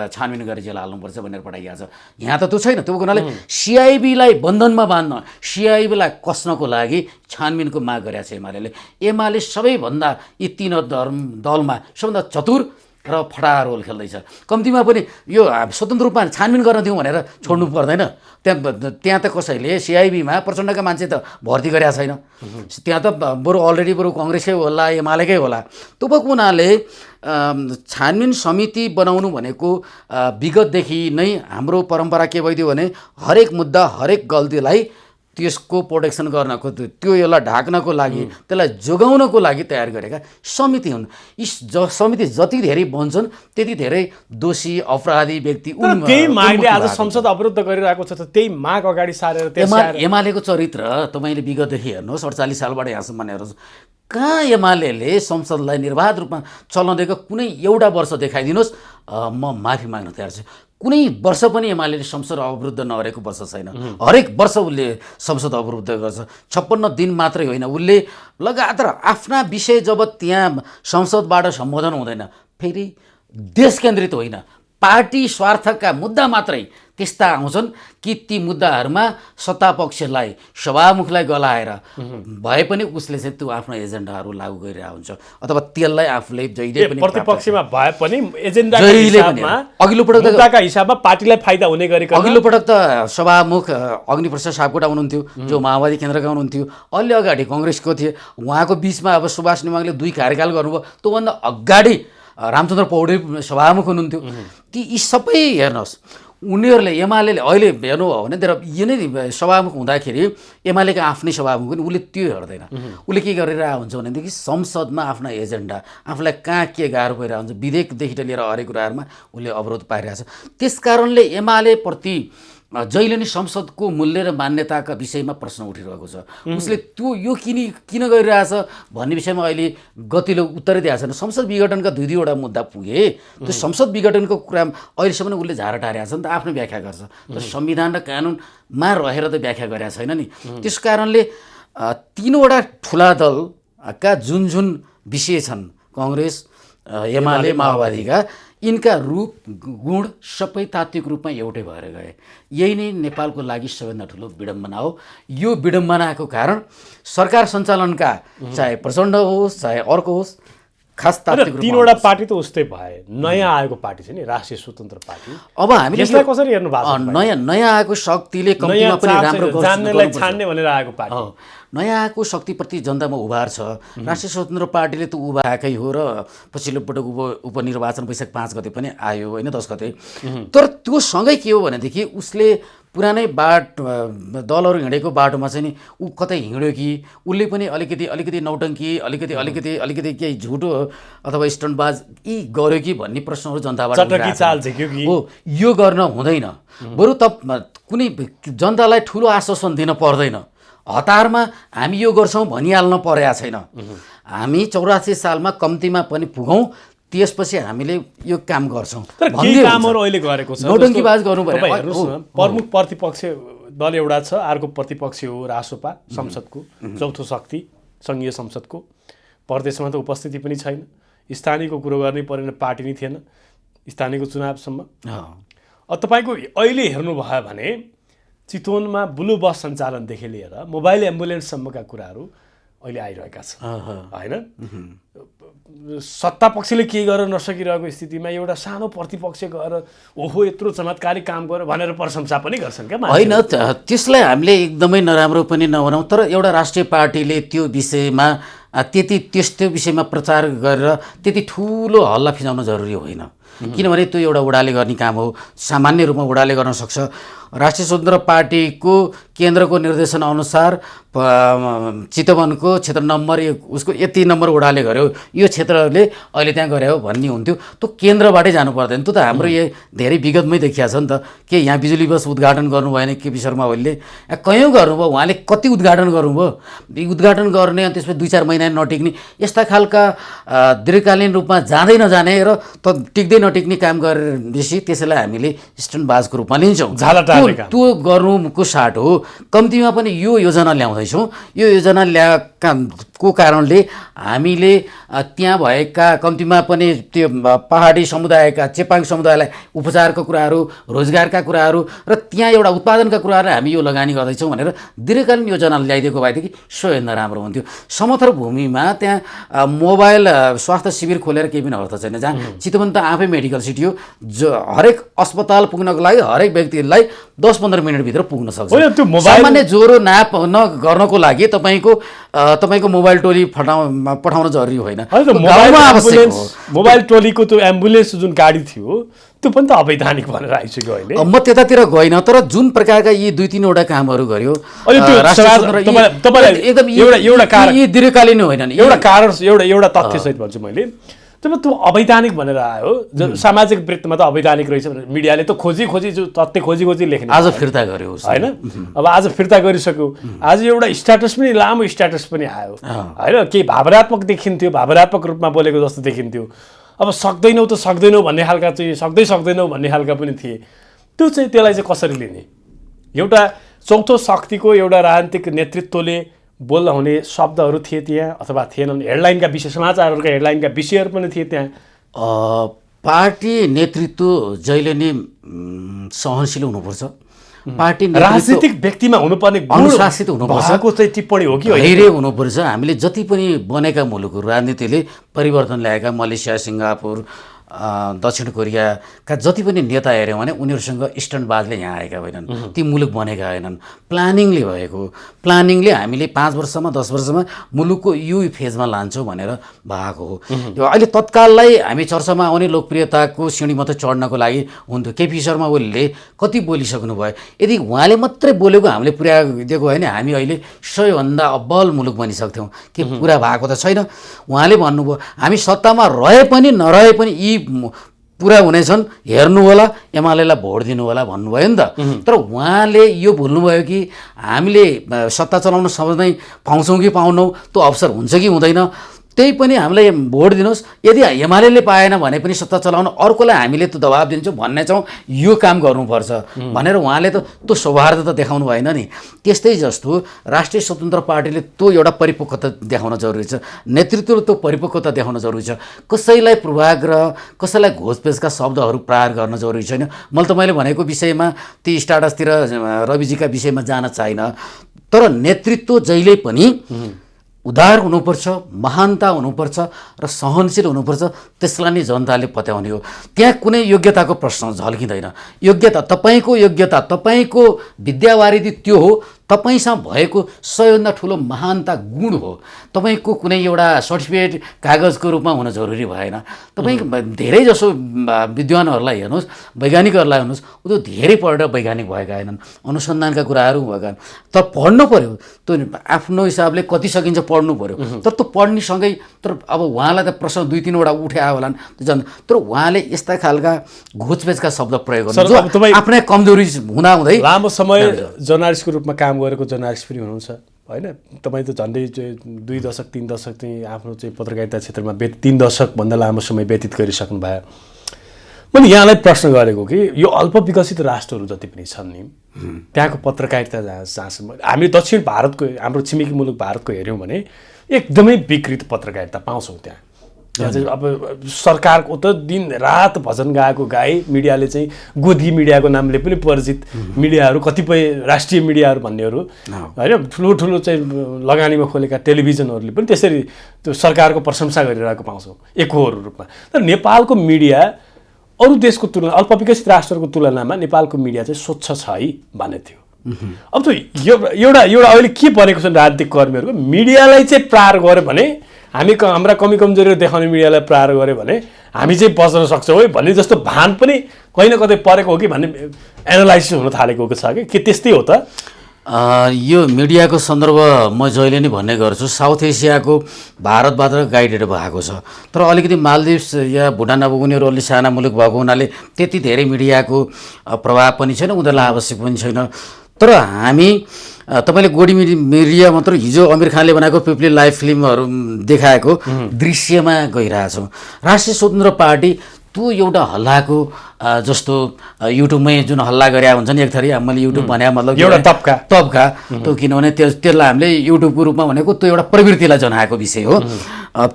छानबिन गरेर जेल हाल्नुपर्छ भनेर पठाइएको छ। यहाँ त त्यो छैन। त्यो हुनाले सिआइबीलाई बन्धनमा बाँध्न, सिआइबीलाई कस्नको लागि छानबिनको माग गरेको छ एमाले। एमाले सबैभन्दा यी तीन दलमा सबभन्दा चतुर र फटा रोल खेल्दैछ। कम्तीमा पनि यो स्वतन्त्र रूपमा छानबिन गर्न दिउँ भनेर छोड्नु पर्दैन। त्यहाँ त कसैले सिआइबीमा प्रचण्डका मान्छे त भर्ती गरेका छैन, त्यहाँ त बरु अलरेडी कङ्ग्रेसकै होला एमालेकै होला। त्यो भएको हुनाले छानबिन समिति बनाउनु भनेको विगतदेखि नै हाम्रो परम्परा के भइदियो भने हरेक मुद्दा, हरेक गल्तीलाई त्यसको प्रोटेक्सन गर्नको, त्यो यसलाई ढाक्नको लागि, त्यसलाई जोगाउनको लागि तयार गरेका समिति हुन्। यी समिति जति धेरै बन्छन् त्यति धेरै दोषी अपराधी व्यक्ति त्यही मागले आज संसद अवरुद्ध गरिरहेको छ। त त्यही माग अगाडि सारेर एमालेको चरित्र तपाईँले विगतदेखि हेर्नुहोस्, 48 सालबाट यहाँसम्म हेर्नुहोस्, कहाँ एमाले संसदलाई निर्वाध रूपमा चल्न दिएको कुनै एउटा वर्ष देखाइदिनुहोस्, म माफी माग्न तयार छु। कुनै वर्ष पनि एमाले संसद अवरुद्ध नगरेको वर्ष छैन। हरेक वर्ष उसले संसद अवरुद्ध गर्छ। 56 दिन मात्रै होइन, उसले लगातार आफ्ना विषय जब त्यहाँ संसदबाट सम्बोधन हुँदैन, फेरि देश केन्द्रित होइन, पार्टी स्वार्थका मुद्दा मात्रै त्यस्ता आउँछन् कि ती मुद्दाहरूमा सत्तापक्षलाई सभामुखलाई गलाएर भए पनि उसले चाहिँ त्यो आफ्नो एजेन्डाहरू लागू गरिरहेको हुन्छ अथवा त्यसलाई आफूले जहिले पनि प्रतिपक्षमा भए पनि एजेन्डाका जहिले पनि हिसाबमा अघिल्लो पटक त मुद्दाका हिसाबमा पार्टीलाई फाइदा हुने गरेको अघिल्लो पटक त सभामुख अग्निप्रसाद सापकोटा हुनुहुन्थ्यो जो माओवादी केन्द्रका हुनुहुन्थ्यो अलि अगाडि कङ्ग्रेसको थिए उहाँको बिचमा अब सुभाष नेमाङले 2 कार्यकाल गर्नुभयो त्योभन्दा अगाडि रामचन्द्र पौडेल सभामुख हुनुहुन्थ्यो ती यी सबै हेर्नुहोस् उनीहरूले एमाले अहिले हेर्नुभयो भने तर यो नै सभामुख हुँदाखेरि एमालेका आफ्नै सभामुख पनि उसले त्यो हेर्दैन उसले के गरिरहेको हुन्छ भनेदेखि संसदमा आफ्ना एजेन्डा आफूलाई कहाँ के गाह्रो परिरहेको हुन्छ विधेयकदेखि लिएर हरेक कुराहरूमा उसले अवरोध पारिरहेको छ त्यस कारणले एमाले प्रति जहिले नै संसदको मूल्य र मान्यताका विषयमा प्रश्न उठिरहेको छ उसले त्यो यो किन गरिरहेछ भन्ने विषयमा अहिले गतिलो उत्तरै दिएको छैन संसद विघटनका 2-2वटा मुद्दा पुगे त्यो संसद विघटनको कुरामा अहिलेसम्म उसले झारा टारेको छ नि त आफ्नो व्याख्या गर्छ तर संविधान र कानुनमा रहेर त व्याख्या गरेको छैन नि त्यस कारणले 3वटा ठुला दलका जुन विषय छन् कङ्ग्रेस एमाले माओवादीका यिनका रूप गुण सबै तात्विक रूपमा एउटै भएर गए यही नै नेपालको लागि सबैभन्दा ठुलो विडम्बना हो यो विडम्बनाको कारण सरकार सञ्चालनका चाहे प्रचण्ड होस् चाहे अर्को होस् खास तात्विक रूपमा 3वटा पार्टी त उस्तै भए नयाँ आएको पार्टी छ नि राष्ट्रिय स्वतन्त्र पार्टी अब हामीले यसलाई कसरी हेर्नु भएको छ नयाँ आएको शक्तिले कम्तीमा पनि राम्रो गर्छ जान्नेलाई छान्ने भनेर आएको पार्टी नयाँ आएको शक्तिप्रति जनतामा उभार छ राष्ट्रिय स्वतन्त्र पार्टीले त उभाएकै हो र पछिल्लो पटक उपनिर्वाचन वैशाख 5 गते पनि आयो होइन 10 गते तर त्यो सँगै के हो भनेदेखि उसले पुरानै दलहरू हिँडेको बाटोमा चाहिँ नि ऊ कतै हिँड्यो कि उसले पनि अलिकति नौटङ्की अलिकति केही झुटो अथवा स्टन्टबाज यी गर्यो कि भन्ने प्रश्नहरू जनताबाट हो यो गर्न हुँदैन बरु कुनै जनतालाई ठुलो आश्वासन दिन पर्दैन हतारमा हामी यो गर्छौँ भनिहाल्न परेको छैन हामी 84 सालमा कम्तीमा पनि पुगौँ त्यसपछि हामीले यो काम गर्छौँ तर के कामहरू अहिले गरेको छ नौटङ्कीबाज गर्नु पर्यो हेर्नुस् न प्रमुख प्रतिपक्ष दल एउटा छ अर्को प्रतिपक्ष हो रासोपा संसदको चौथो शक्ति संघीय संसदको प्रदेशमा त उपस्थिति पनि छैन स्थानीयको कुरो गर्नै परेन पार्टी नै थिएन स्थानीयको चुनावसम्म तपाईको अहिले हेर्नुभयो भने चितवनमा ब्लू बस सञ्चालनदेखि लिएर मोबाइल एम्बुलेन्ससम्मका कुराहरू अहिले आइरहेका छन् हैन सत्ता पक्षले के गर्न नसकिरहेको स्थितिमा एउटा सानो प्रतिपक्ष गएर ओहो यत्रो चमत्कारी काम गर्यो भनेर प्रशंसा पनि गर्छन् क्या होइन त्यसलाई हामीले एकदमै नराम्रो पनि नभनौँ तर एउटा राष्ट्रिय पार्टीले त्यो विषयमा त्यस्तो विषयमा प्रचार गरेर त्यति ठुलो हल्ला फिजाउन जरुरी होइन किनभने त्यो एउटा वडाले गर्ने काम हो सामान्य रूपमा वडाले गर्न सक्छ राष्ट्रिय स्वतन्त्र पार्टीको केन्द्रको निर्देशन अनुसार चितवनको क्षेत्र नम्बर उसको यति नम्बर वडाले गर्यो यो क्षेत्रले अहिले त्यहाँ गरे भन्ने हुन्थ्यो त्यो केन्द्रबाटै जानु पर्दैन त्यो त हाम्रो यो धेरै विगतमै देखिया छ नि त के यहाँ बिजुली बस उद्घाटन गर्नु भएन केपी शर्मा ओलीले कयौँ गर्नुभयो उहाँले कति उद्घाटन गर्नुभयो उद्घाटन गर्ने अनि त्यसपछि 2-4 महिना नटिक्ने यस्ता खालका दीर्घकालीन रूपमा जाँदै नजाने र त टिक्दै नटिक्ने काम गरेपछि त्यसैलाई हामीले स्टन्टबाजको रूपमा लिन्छौँ त्यो गर्नुको साट हो कम्तीमा पनि यो योजना ल्याउँदैछौँ यो योजना ल्याएको कारणले हामीले त्यहाँ भएका कम्तीमा पनि त्यो पहाडी समुदायका चेपाङ समुदायलाई उपचारका कुराहरू रोजगारका कुराहरू र त्यहाँ एउटा उत्पादनका कुराहरू हामी यो लगानी गर्दैछौँ भनेर दीर्घकालीन योजना ल्याइदिएको भएदेखि सबैभन्दा राम्रो हुन्थ्यो समथर भूमिमा त्यहाँ मोबाइल स्वास्थ्य शिविर खोलेर केही पनि अर्थ छैन जहाँ चितवन त आफै मेडिकल सिटी हो जो हरेक अस्पताल पुग्नको लागि हरेक व्यक्तिलाई 10-15 मिनटभित्र पुग्न सक्छ सामान्य ज्वरो नाप गर्नको लागि तपाईँको मोबाइल टोली पठाउन जरुरी होइन मोबाइल टोलीको त्यो एम्बुलेन्स जुन गाडी थियो त्यो पनि त अवैधानिक भनेर आइसक्यो अहिले म त्यतातिर गइन तर जुन प्रकारका यी 2-3 वटा कामहरू गर्यो एकदम एउटा कारण यी दीर्घकालीन होइनन् एउटा कारण एउटा तथ्य सहित भन्छु मैले जब त्यो अवैधानिक भनेर आयो सामाजिक वृत्तमा त अवैधानिक रहेछ भनेर मिडियाले त खोजी जो तथ्य खोजी लेख्ने आज फिर्ता गर्यो हैन अब आज फिर्ता गरिसक्यो आज एउटा स्ट्याटस पनि लामो स्ट्याटस पनि आयो हैन केही भावनात्मक देखिन्थ्यो भावनात्मक रूपमा बोलेको जस्तो देखिन्थ्यो अब सक्दैनौ भन्ने खालका चाहिँ सक्दैनौ भन्ने खालका पनि थिए त्यो चाहिँ त्यसलाई चाहिँ कसरी लिने एउटा चौथो शक्तिको एउटा राजनीतिक नेतृत्वले बोल्न हुने शब्दहरू थिए त्यहाँ अथवा थिएनन् हेडलाइनका विषय समाचारहरूका हेडलाइनका विषयहरू पनि थिए त्यहाँ पार्टी नेतृत्व जहिले नै सहनशील हुनुपर्छ। पार्टी राजनीतिक व्यक्तिमा हुनुपर्ने गुण अनुशासित हुनुपर्छ। भएको चाहिँ टिप्पणी हो कि होइन? धेरै हुनुपर्छ। हामीले जति पनि बनेका मुलुकहरू राजनीतिले परिवर्तन ल्याएका मलेसिया, सिङ्गापुर, दक्षिण कोरियाका जति पनि नेता हेऱ्यौँ भने उनीहरूसँग स्टन्टबाजले यहाँ आएका होइनन्, ती मुलुक बनेका होइनन्। प्लानिङले भएको, प्लानिङले हामीले 5 वर्षमा 10 वर्षमा मुलुकको यो फेजमा लान्छौँ भनेर भएको हो। यो अहिले तत्काललाई हामी चर्चामा आउने लोकप्रियताको सिँढी मात्रै चढ्नको लागि हुन्थ्यो। केपी शर्मा ओलीले कति बोलिसक्नु भयो। यदि उहाँले मात्रै बोलेको हामीले पुर्याइदिएको भयो भने हामी अहिले सबैभन्दा अब्बल मुलुक बनिसक्थ्यौँ। के पुरा भएको त छैन। उहाँले भन्नुभयो हामी सत्तामा रहे पनि नरहे पनि यी पुरा हुनेछन्, हेर्नु होला, एमालेलाई भोट दिनु होला भन्नुभयो नि त। तर उहाँले यो भुल्नुभयो कि हामीले सत्ता चलाउन सबै पाउँछौँ कि पाउनौँ, त्यो अवसर हुन्छ कि हुँदैन, त्यही पनि हामीलाई भोट दिनुहोस्, यदि एमाले पाएन भने पनि सत्ता चलाउन अर्कोलाई हामीले त्यो दबाब दिन्छौँ भन्ने छौँ, यो काम गर्नुपर्छ भनेर उहाँले त त्यो सौहार्द त देखाउनु भएन नि। त्यस्तै जस्तो राष्ट्रिय स्वतन्त्र पार्टीले त्यो एउटा परिपक्वता देखाउन जरुरी छ, नेतृत्वले त्यो परिपक्वता देखाउन जरुरी छ। कसैलाई पूर्वाग्रह, कसैलाई घोचपेचका शब्दहरू प्रहार गर्न जरुरी छैन। मैले भनेको विषयमा ती स्टाटसतिर रविजीका विषयमा जान चाहिन, तर नेतृत्व जहिले पनि उदार हुनुपर्छ, महानता हुनुपर्छ र सहनशील हुनुपर्छ। त्यसलाई नै जनताले पत्याउने हो। त्यहाँ कुनै योग्यताको प्रश्न झल्किँदैन। योग्यता तपाईँको योग्यता, तपाईँको विद्यावारिधि त्यो हो, तपाईँसँग भएको सबैभन्दा ठुलो महानता गुण हो। तपाईँको कुनै एउटा सर्टिफिकेट कागजको रूपमा हुन जरुरी भएन। तपाईँ धेरै जसो विद्वानहरूलाई हेर्नुहोस्, वैज्ञानिकहरूलाई हेर्नुहोस्, उनीहरू धेरै पढेर वैज्ञानिक भएका होइनन्, अनुसन्धानका कुराहरू भएका। तर पढ्नु पऱ्यो, त्यो आफ्नो हिसाबले कति सकिन्छ पढ्नु पऱ्यो। तर त्यो पढ्नेसँगै तर अब उहाँलाई त प्रश्न 2-3 वटा उठाए होलान् तर उहाँले यस्ता खालका घोचपेचका शब्द प्रयोग गर्नु जो आफ्नै कमजोरी हुँदाहुँदै। लामो समय जर्नलिस्टको रूपमा काम गरेको जर्नलिस्ट पनि हुनुहुन्छ होइन? तपाईँ त झन्डै 2 दशक 3 दशक चाहिँ आफ्नो चाहिँ पत्रकारिता क्षेत्रमा 3 दशकभन्दा लामो समय व्यतीत गरिसक्नु भयो। मैले यहाँलाई प्रश्न गरेको कि यो अल्पविकसित राष्ट्रहरू जति पनि छन् नि, त्यहाँको पत्रकारिता जहाँसम्म हामी दक्षिण भारतको, हाम्रो छिमेकी मुलुक भारतको हेऱ्यौँ भने एकदमै विकृत पत्रकारिता पाउँछौँ। त्यहाँ चाहिँ अब सरकारको त दिन रात भजन गाए मिडियाले चाहिँ गोदी मिडियाको नामले पनि परिचित मिडियाहरू, कतिपय राष्ट्रिय मिडियाहरू भन्नेहरू होइन, ठुलो चाहिँ लगानीमा खोलेका टेलिभिजनहरूले पनि त्यसरी त्यो सरकारको प्रशंसा गरिरहेको पाउँछौँ एकहोरो रूपमा। तर नेपालको मिडिया अरू देशको तुलना, अल्पविकसित राष्ट्रहरूको तुलनामा नेपालको मिडिया चाहिँ स्वच्छ छ है भन्ने थियो। अब त एउटा अहिले के बनेको छ राजनीतिक कर्मीहरूको, मिडियालाई चाहिँ प्रहार गऱ्यो भने हाम्रा कमी कमजोरीहरू देखाउने मिडियालाई प्रहार गऱ्यो भने हामी चाहिँ बच्न सक्छौँ है भन्ने जस्तो भान पनि कहीँ न कतै परेको हो कि भन्ने एनालाइसिस हुन थालेको छ कि त्यस्तै हो त? यो मिडियाको सन्दर्भ म जहिले नै भन्ने गर्छु, साउथ एसियाको भारतबाट गाइडेड भएको छ। तर अलिकति मालदिप्स या भुटान अब उनीहरू अलि साना मुलुक भएको हुनाले त्यति धेरै मिडियाको प्रभाव पनि छैन, उनीहरूलाई आवश्यक पनि छैन। तर हामी तपाईँले गोडी मिडिया मात्र हिजो आमिर खानले बनाएको पिपली लाइभ फिल्महरू देखाएको दृश्यमा गइरहेछौँ। राष्ट्रिय स्वतन्त्र पार्टी त्यो एउटा हल्लाको जस्तो युट्युबमै जुन हल्ला गरे हुन्छ नि एक थरी, मैले युट्युब भने मतलब एउटा तब्का त्यो, किनभने त्यसलाई हामीले युट्युबको रूपमा भनेको त्यो एउटा प्रवृत्तिलाई जनाएको विषय हो।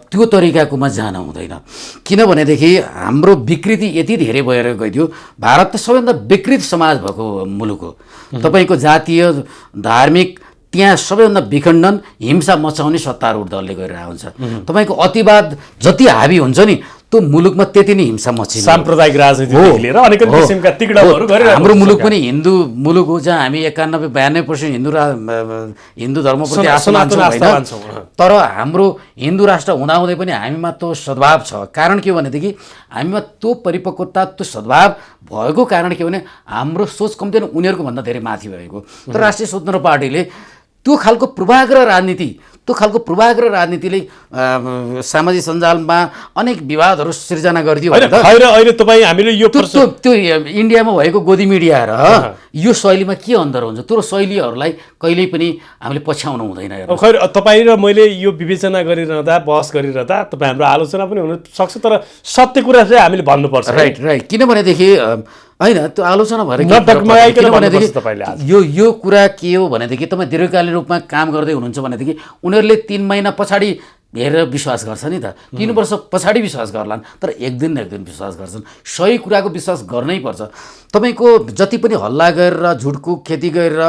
त्यो तरिकाकोमा जान हुँदैन, किनभनेदेखि हाम्रो विकृति यति धेरै भएर गइदियो। भारत त सबैभन्दा विकृत समाज भएको मुलुक हो। तपाईँको जातीय धार्मिक त्यहाँ सबैभन्दा विखण्डन हिंसा मचाउने सत्तारूढ दलले गरिरहेको हुन्छ। तपाईँको अतिवाद जति हाबी हुन्छ नि त्यो मुलुकमा त्यति नै हिंसा मचिन्छ। साम्प्रदायिक राजनीतिदेखि लिएर अनेक किसिमका तिक्डहरू गरिरहेको। हाम्रो मुलुक पनि हिन्दू मुलुक हो जहाँ हामी 91-92% हिन्दू धर्मप्रति आस्था मान्छौँ होइन। तर हाम्रो हिन्दू राष्ट्र हुँदाहुँदै पनि हामीमा त्यो सद्भाव छ। कारण के भनेदेखि हामीमा त्यो परिपक्वता, त्यो सद्भाव भएको कारण के भने हाम्रो सोच कम्ती होइन, उनीहरूको भन्दा धेरै माथि भएको। तर राष्ट्रिय स्वतन्त्र पार्टीले त्यो खालको पूर्वाग्रह राजनीतिले सामाजिक सञ्जालमा अनेक विवादहरू सिर्जना गरिदियो। अहिले तपाईँ हामीले यो त्यो इन्डियामा भएको गोदी मिडिया र यो शैलीमा के अन्तर हुन्छ, त्यो शैलीहरूलाई कहिल्यै पनि हामीले पछ्याउनु हुँदैन। खैर तपाईँ र मैले यो विवेचना गरिरहँदा, बहस गरिरहँदा तपाईँ हाम्रो आलोचना पनि हुनसक्छ, तर सत्य कुरा चाहिँ हामीले भन्नुपर्छ। राइट किनभनेदेखि होइन त्यो आलोचना भएर किनभनेदेखि यो कुरा के हो भनेदेखि तपाईँ दीर्घकालीन रूपमा काम गर्दै हुनुहुन्छ भनेदेखि उनीहरूले 3 महिना पछाडि हेरेर विश्वास गर्छ नि त। 3 वर्ष पछाडि विश्वास गर्लान्, तर एक दिन विश्वास गर्छन्। सही कुराको विश्वास गर्नै पर्छ। तपाईँको जति पनि हल्ला गरेर झुटको खेती गरेर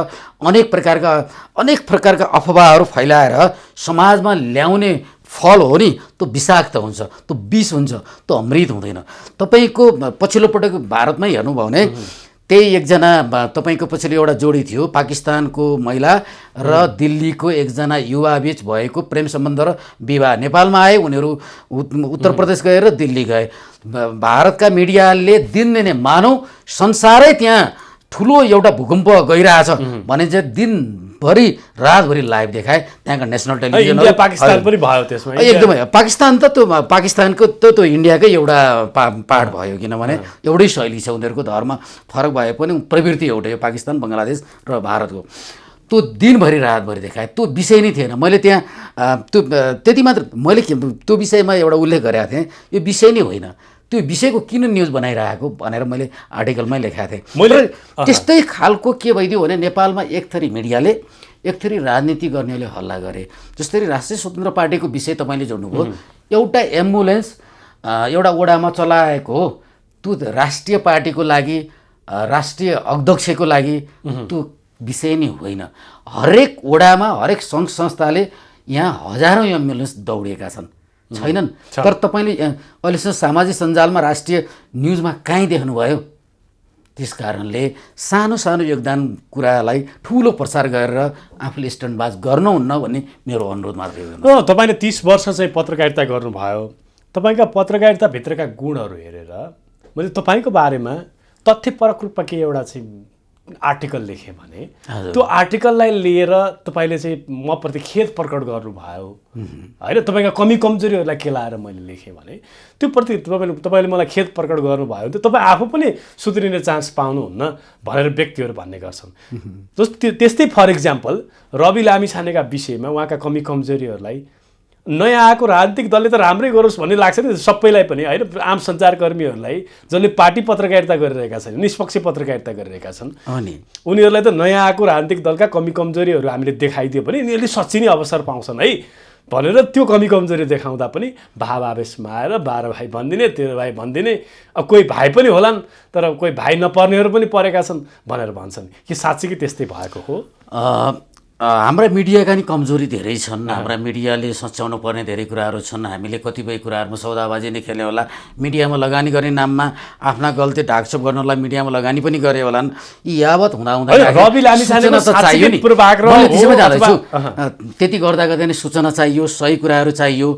अनेक प्रकारका अफवाहहरू फैलाएर समाजमा ल्याउने फल हो नि, त्यो विषाक्त हुन्छ, त्यो विष हुन्छ, त्यो अमृत हुँदैन। तपाईँको पछिल्लो पटक भारतमै हेर्नुभयो भने त्यही एकजना तपाईँको पछिल्लो एउटा जोडी थियो, पाकिस्तानको महिला र दिल्लीको एकजना युवा बीच भएको प्रेम सम्बन्ध र विवाह। नेपालमा आए उनीहरू, उत्तर प्रदेश गए र दिल्ली गए। भारतका मिडियाले दिनदिनै मानौ संसारै त्यहाँ ठुलो एउटा भूकम्प गइरहेछ भने चाहिँ दिनभरि रातभरि लाइभ देखाए त्यहाँका नेसनल टेलिभिजन। इन्डिया पाकिस्तान पनि भयो त्यसमा। एकदमै पाकिस्तान त त्यो पाकिस्तानको त्यो इन्डियाकै एउटा पार्ट भयो, किनभने एउटै शैली छ, उनीहरूको धर्म फरक भए पनि प्रवृत्ति एउटै हो, पाकिस्तान बङ्गलादेश र भारतको। त्यो दिनभरि रातभरि देखाए, त्यो विषय नै थिएन। मैले त्यहाँ त्यो त्यति मात्र मैले त्यो विषयमा एउटा उल्लेख गरेको थिएँ, यो विषय नै होइन, त्यो विषयको किन न्युज बनाइरहेको भनेर मैले आर्टिकलमै लेखाएको थिएँ। त्यस्तै खालको के भइदियो भने नेपालमा एक थरी मिडियाले, एक थरी राजनीति गर्नेले हल्ला गरे। जसरी राष्ट्रिय स्वतन्त्र पार्टीको विषय तपाईँले जोड्नुभयो, एउटा एम्बुलेन्स एउटा वडामा चलाएको हो, त्यो राष्ट्रिय पार्टीको लागि, राष्ट्रिय अध्यक्षको लागि त्यो विषय नै होइन। हरेक वडामा हरेक सङ्घ संस्थाले यहाँ हजारौँ एम्बुलेन्स दौडिएका छैनन्। तर तपाईँले अहिलेसम्म सामाजिक सञ्जालमा राष्ट्रिय न्युजमा कहीँ देख्नुभयो? त्यस कारणले सानो सानो योगदान कुरालाई ठुलो प्रचार गरेर आफूले स्ट्यान्डबाज गर्नुहुन्न भन्ने मेरो अनुरोध मात्रै हो। तपाईँले 30 वर्ष चाहिँ पत्रकारिता गर्नुभयो, तपाईँका पत्रकारिताभित्रका गुणहरू हेरेर मैले तपाईँको बारेमा तथ्यपरक रूपमा के एउटा चाहिँ आर्टिकल लेखेँ भने त्यो आर्टिकललाई लिएर तपाईँले चाहिँ मप्रति खेद प्रकट गर्नुभयो होइन। तपाईँका कमी कमजोरीहरूलाई केलाएर मैले लेखेँ भने त्यो प्रति तपाईँले मलाई खेद प्रकट गर्नुभयो भने तपाईँ आफू पनि सुध्रिने चान्स पाउनुहुन्न भनेर व्यक्तिहरू भन्ने गर्छन्। जस्तो त्यस्तै फर इक्जाम्पल रवि लामिछानेका विषयमा उहाँका कमी कमजोरीहरूलाई नयाँ आएको राजनीतिक दलले त राम्रै गरोस् भन्ने लाग्छ नि सबैलाई पनि होइन। आम सञ्चारकर्मीहरूलाई जसले पार्टी पत्रकारिता गरिरहेका छन्, निष्पक्ष पत्रकारिता गरिरहेका छन्, उनीहरूलाई त नयाँ आएको राजनीतिक दलका कमी कमजोरीहरू हामीले देखाइदियो भने यिनीहरूले साँच्चै नै अवसर पाउँछन् है भनेर त्यो कमी कमजोरी देखाउँदा पनि भावावेशमा आएर 12 भाइ भनिदिने, 13 भाइ भनिदिने, अब कोही भाइ पनि होलान् तर कोही भाइ नपर्नेहरू पनि परेका छन् भनेर भन्छन्। कि साँच्चै त्यस्तै भएको हो? हाम्रा मिडियाका नि कमजोरी धेरै छन्। हाम्रा मिडियाले सच्याउनु पर्ने धेरै कुराहरू छन्। हामीले कतिपय कुराहरूमा सौदाबाजी नै खेल्ने होला, मिडियामा लगानी गर्ने नाममा आफ्ना गल्ती ढाकछोप गर्नलाई मिडियामा लगानी पनि गरे होलान्। यी यावत हुँदा त्यति गर्दा गर्दै नै सूचना चाहियो, सही कुराहरू चाहियो।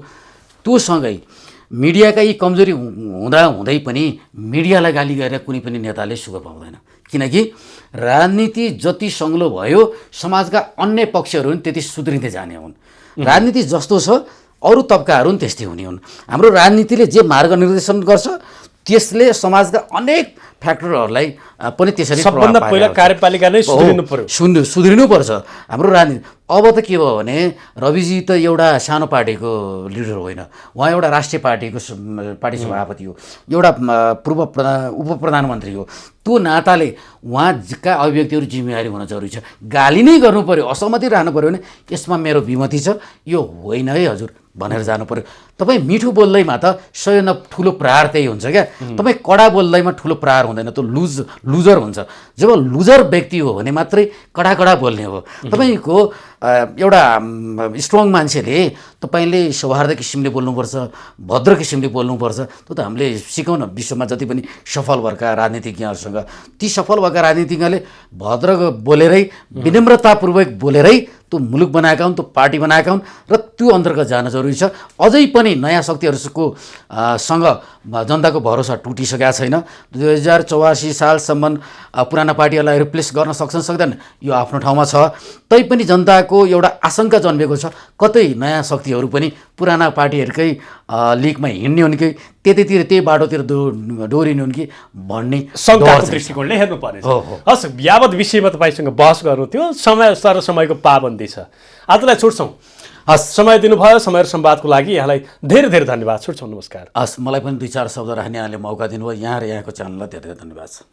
त्योसँगै मिडियाका यी कमजोरी हुँदा हुँदै पनि मिडियालाई गाली गरेर कुनै पनि नेताले सुख पाउँदैन, किनकि राजनीति जति सङ्लो भयो समाजका अन्य पक्षहरू पनि त्यति सुध्रिँदै जाने हुन्। राजनीति जस्तो छ अरू तबकाहरू पनि त्यस्तै हुने हुन्। हाम्रो राजनीतिले जे मार्ग निर्देशन गर्छ त्यसले समाजका अनेक फ्याक्टरहरूलाई पनि त्यसरी सबभन्दा पहिला कार्यपालिका नै सुध्रिनुपर्छ हाम्रो राजनीति। अब त के भयो भने रविजी त एउटा सानो पार्टीको लिडर होइन, उहाँ एउटा राष्ट्रिय पार्टी सभापति हो, एउटा उप प्रधानमन्त्री हो। त्यो नाताले उहाँका अभिव्यक्तिहरू जिम्मेवारी हुन जरुरी छ। गाली नै गर्नु पर्यो, असहमति रहनु पर्यो भने यसमा मेरो विमति छ, यो होइन है हजुर भनेर जानु पर्यो। तपाईँ मिठो बोल्दैमा त स्वयं ठुलो प्रहार त्यही हुन्छ क्या। तपाईँ कडा बोल्दैमा ठुलो प्रहार हुँदैन, त्यो लुजर हुन्छ। जब लुजर व्यक्ति हो भने मात्रै कडा बोल्ने हो। तपाईँको एउटा स्ट्रङ मान्छेले तपाईँले सौहार्द किसिमले बोल्नुपर्छ, भद्र किसिमले बोल्नुपर्छ। त्यो त हामीले सिकौँ न, विश्वमा जति पनि सफल भएका राजनीतिज्ञहरूसँग ती सफल भएका राजनीतिज्ञले भद्र बोलेरै विनम्रतापूर्वक बोलेरै त्यो मुलुक बनाएका हुन्, त्यो पार्टी बनाएका हुन् र त्यो अन्तर्गत जान जरुरी छ। अझै पनि नयाँ शक्तिहरूको सँग जनताको भरोसा टुटिसकेका छैन। 2084 सालसम्म पुराना पार्टीहरूलाई रिप्लेस गर्न सक्छन् सक्दैन यो आफ्नो ठाउँमा छ। तैपनि जनताको एउटा आशंका जन्मेको छ कतै नयाँ शक्तिहरू पनि पुराना पार्टीहरूकै लिगमा हिँड्ने हुन् कि त्यही बाटोतिर डोरिने हुन् कि भन्ने शङ्काको दृष्टिकोणले हेर्नुपर्ने छ। हस्, यावत विषयमा तपाईँसँग बहस गर्नु थियो, समयको पाबन्दी छ, आजलाई छुट्छौँ। हस्, समय दिनुभयो। समय र संवादको लागि यहाँलाई धेरै धेरै धन्यवाद। छुट्छौँ, नमस्कार। हस्, मलाई पनि 2-4 शब्द राख्ने यहाँले मौका दिनुभयो। यहाँ र यहाँको च्यानललाई धेरै धेरै धन्यवाद छ।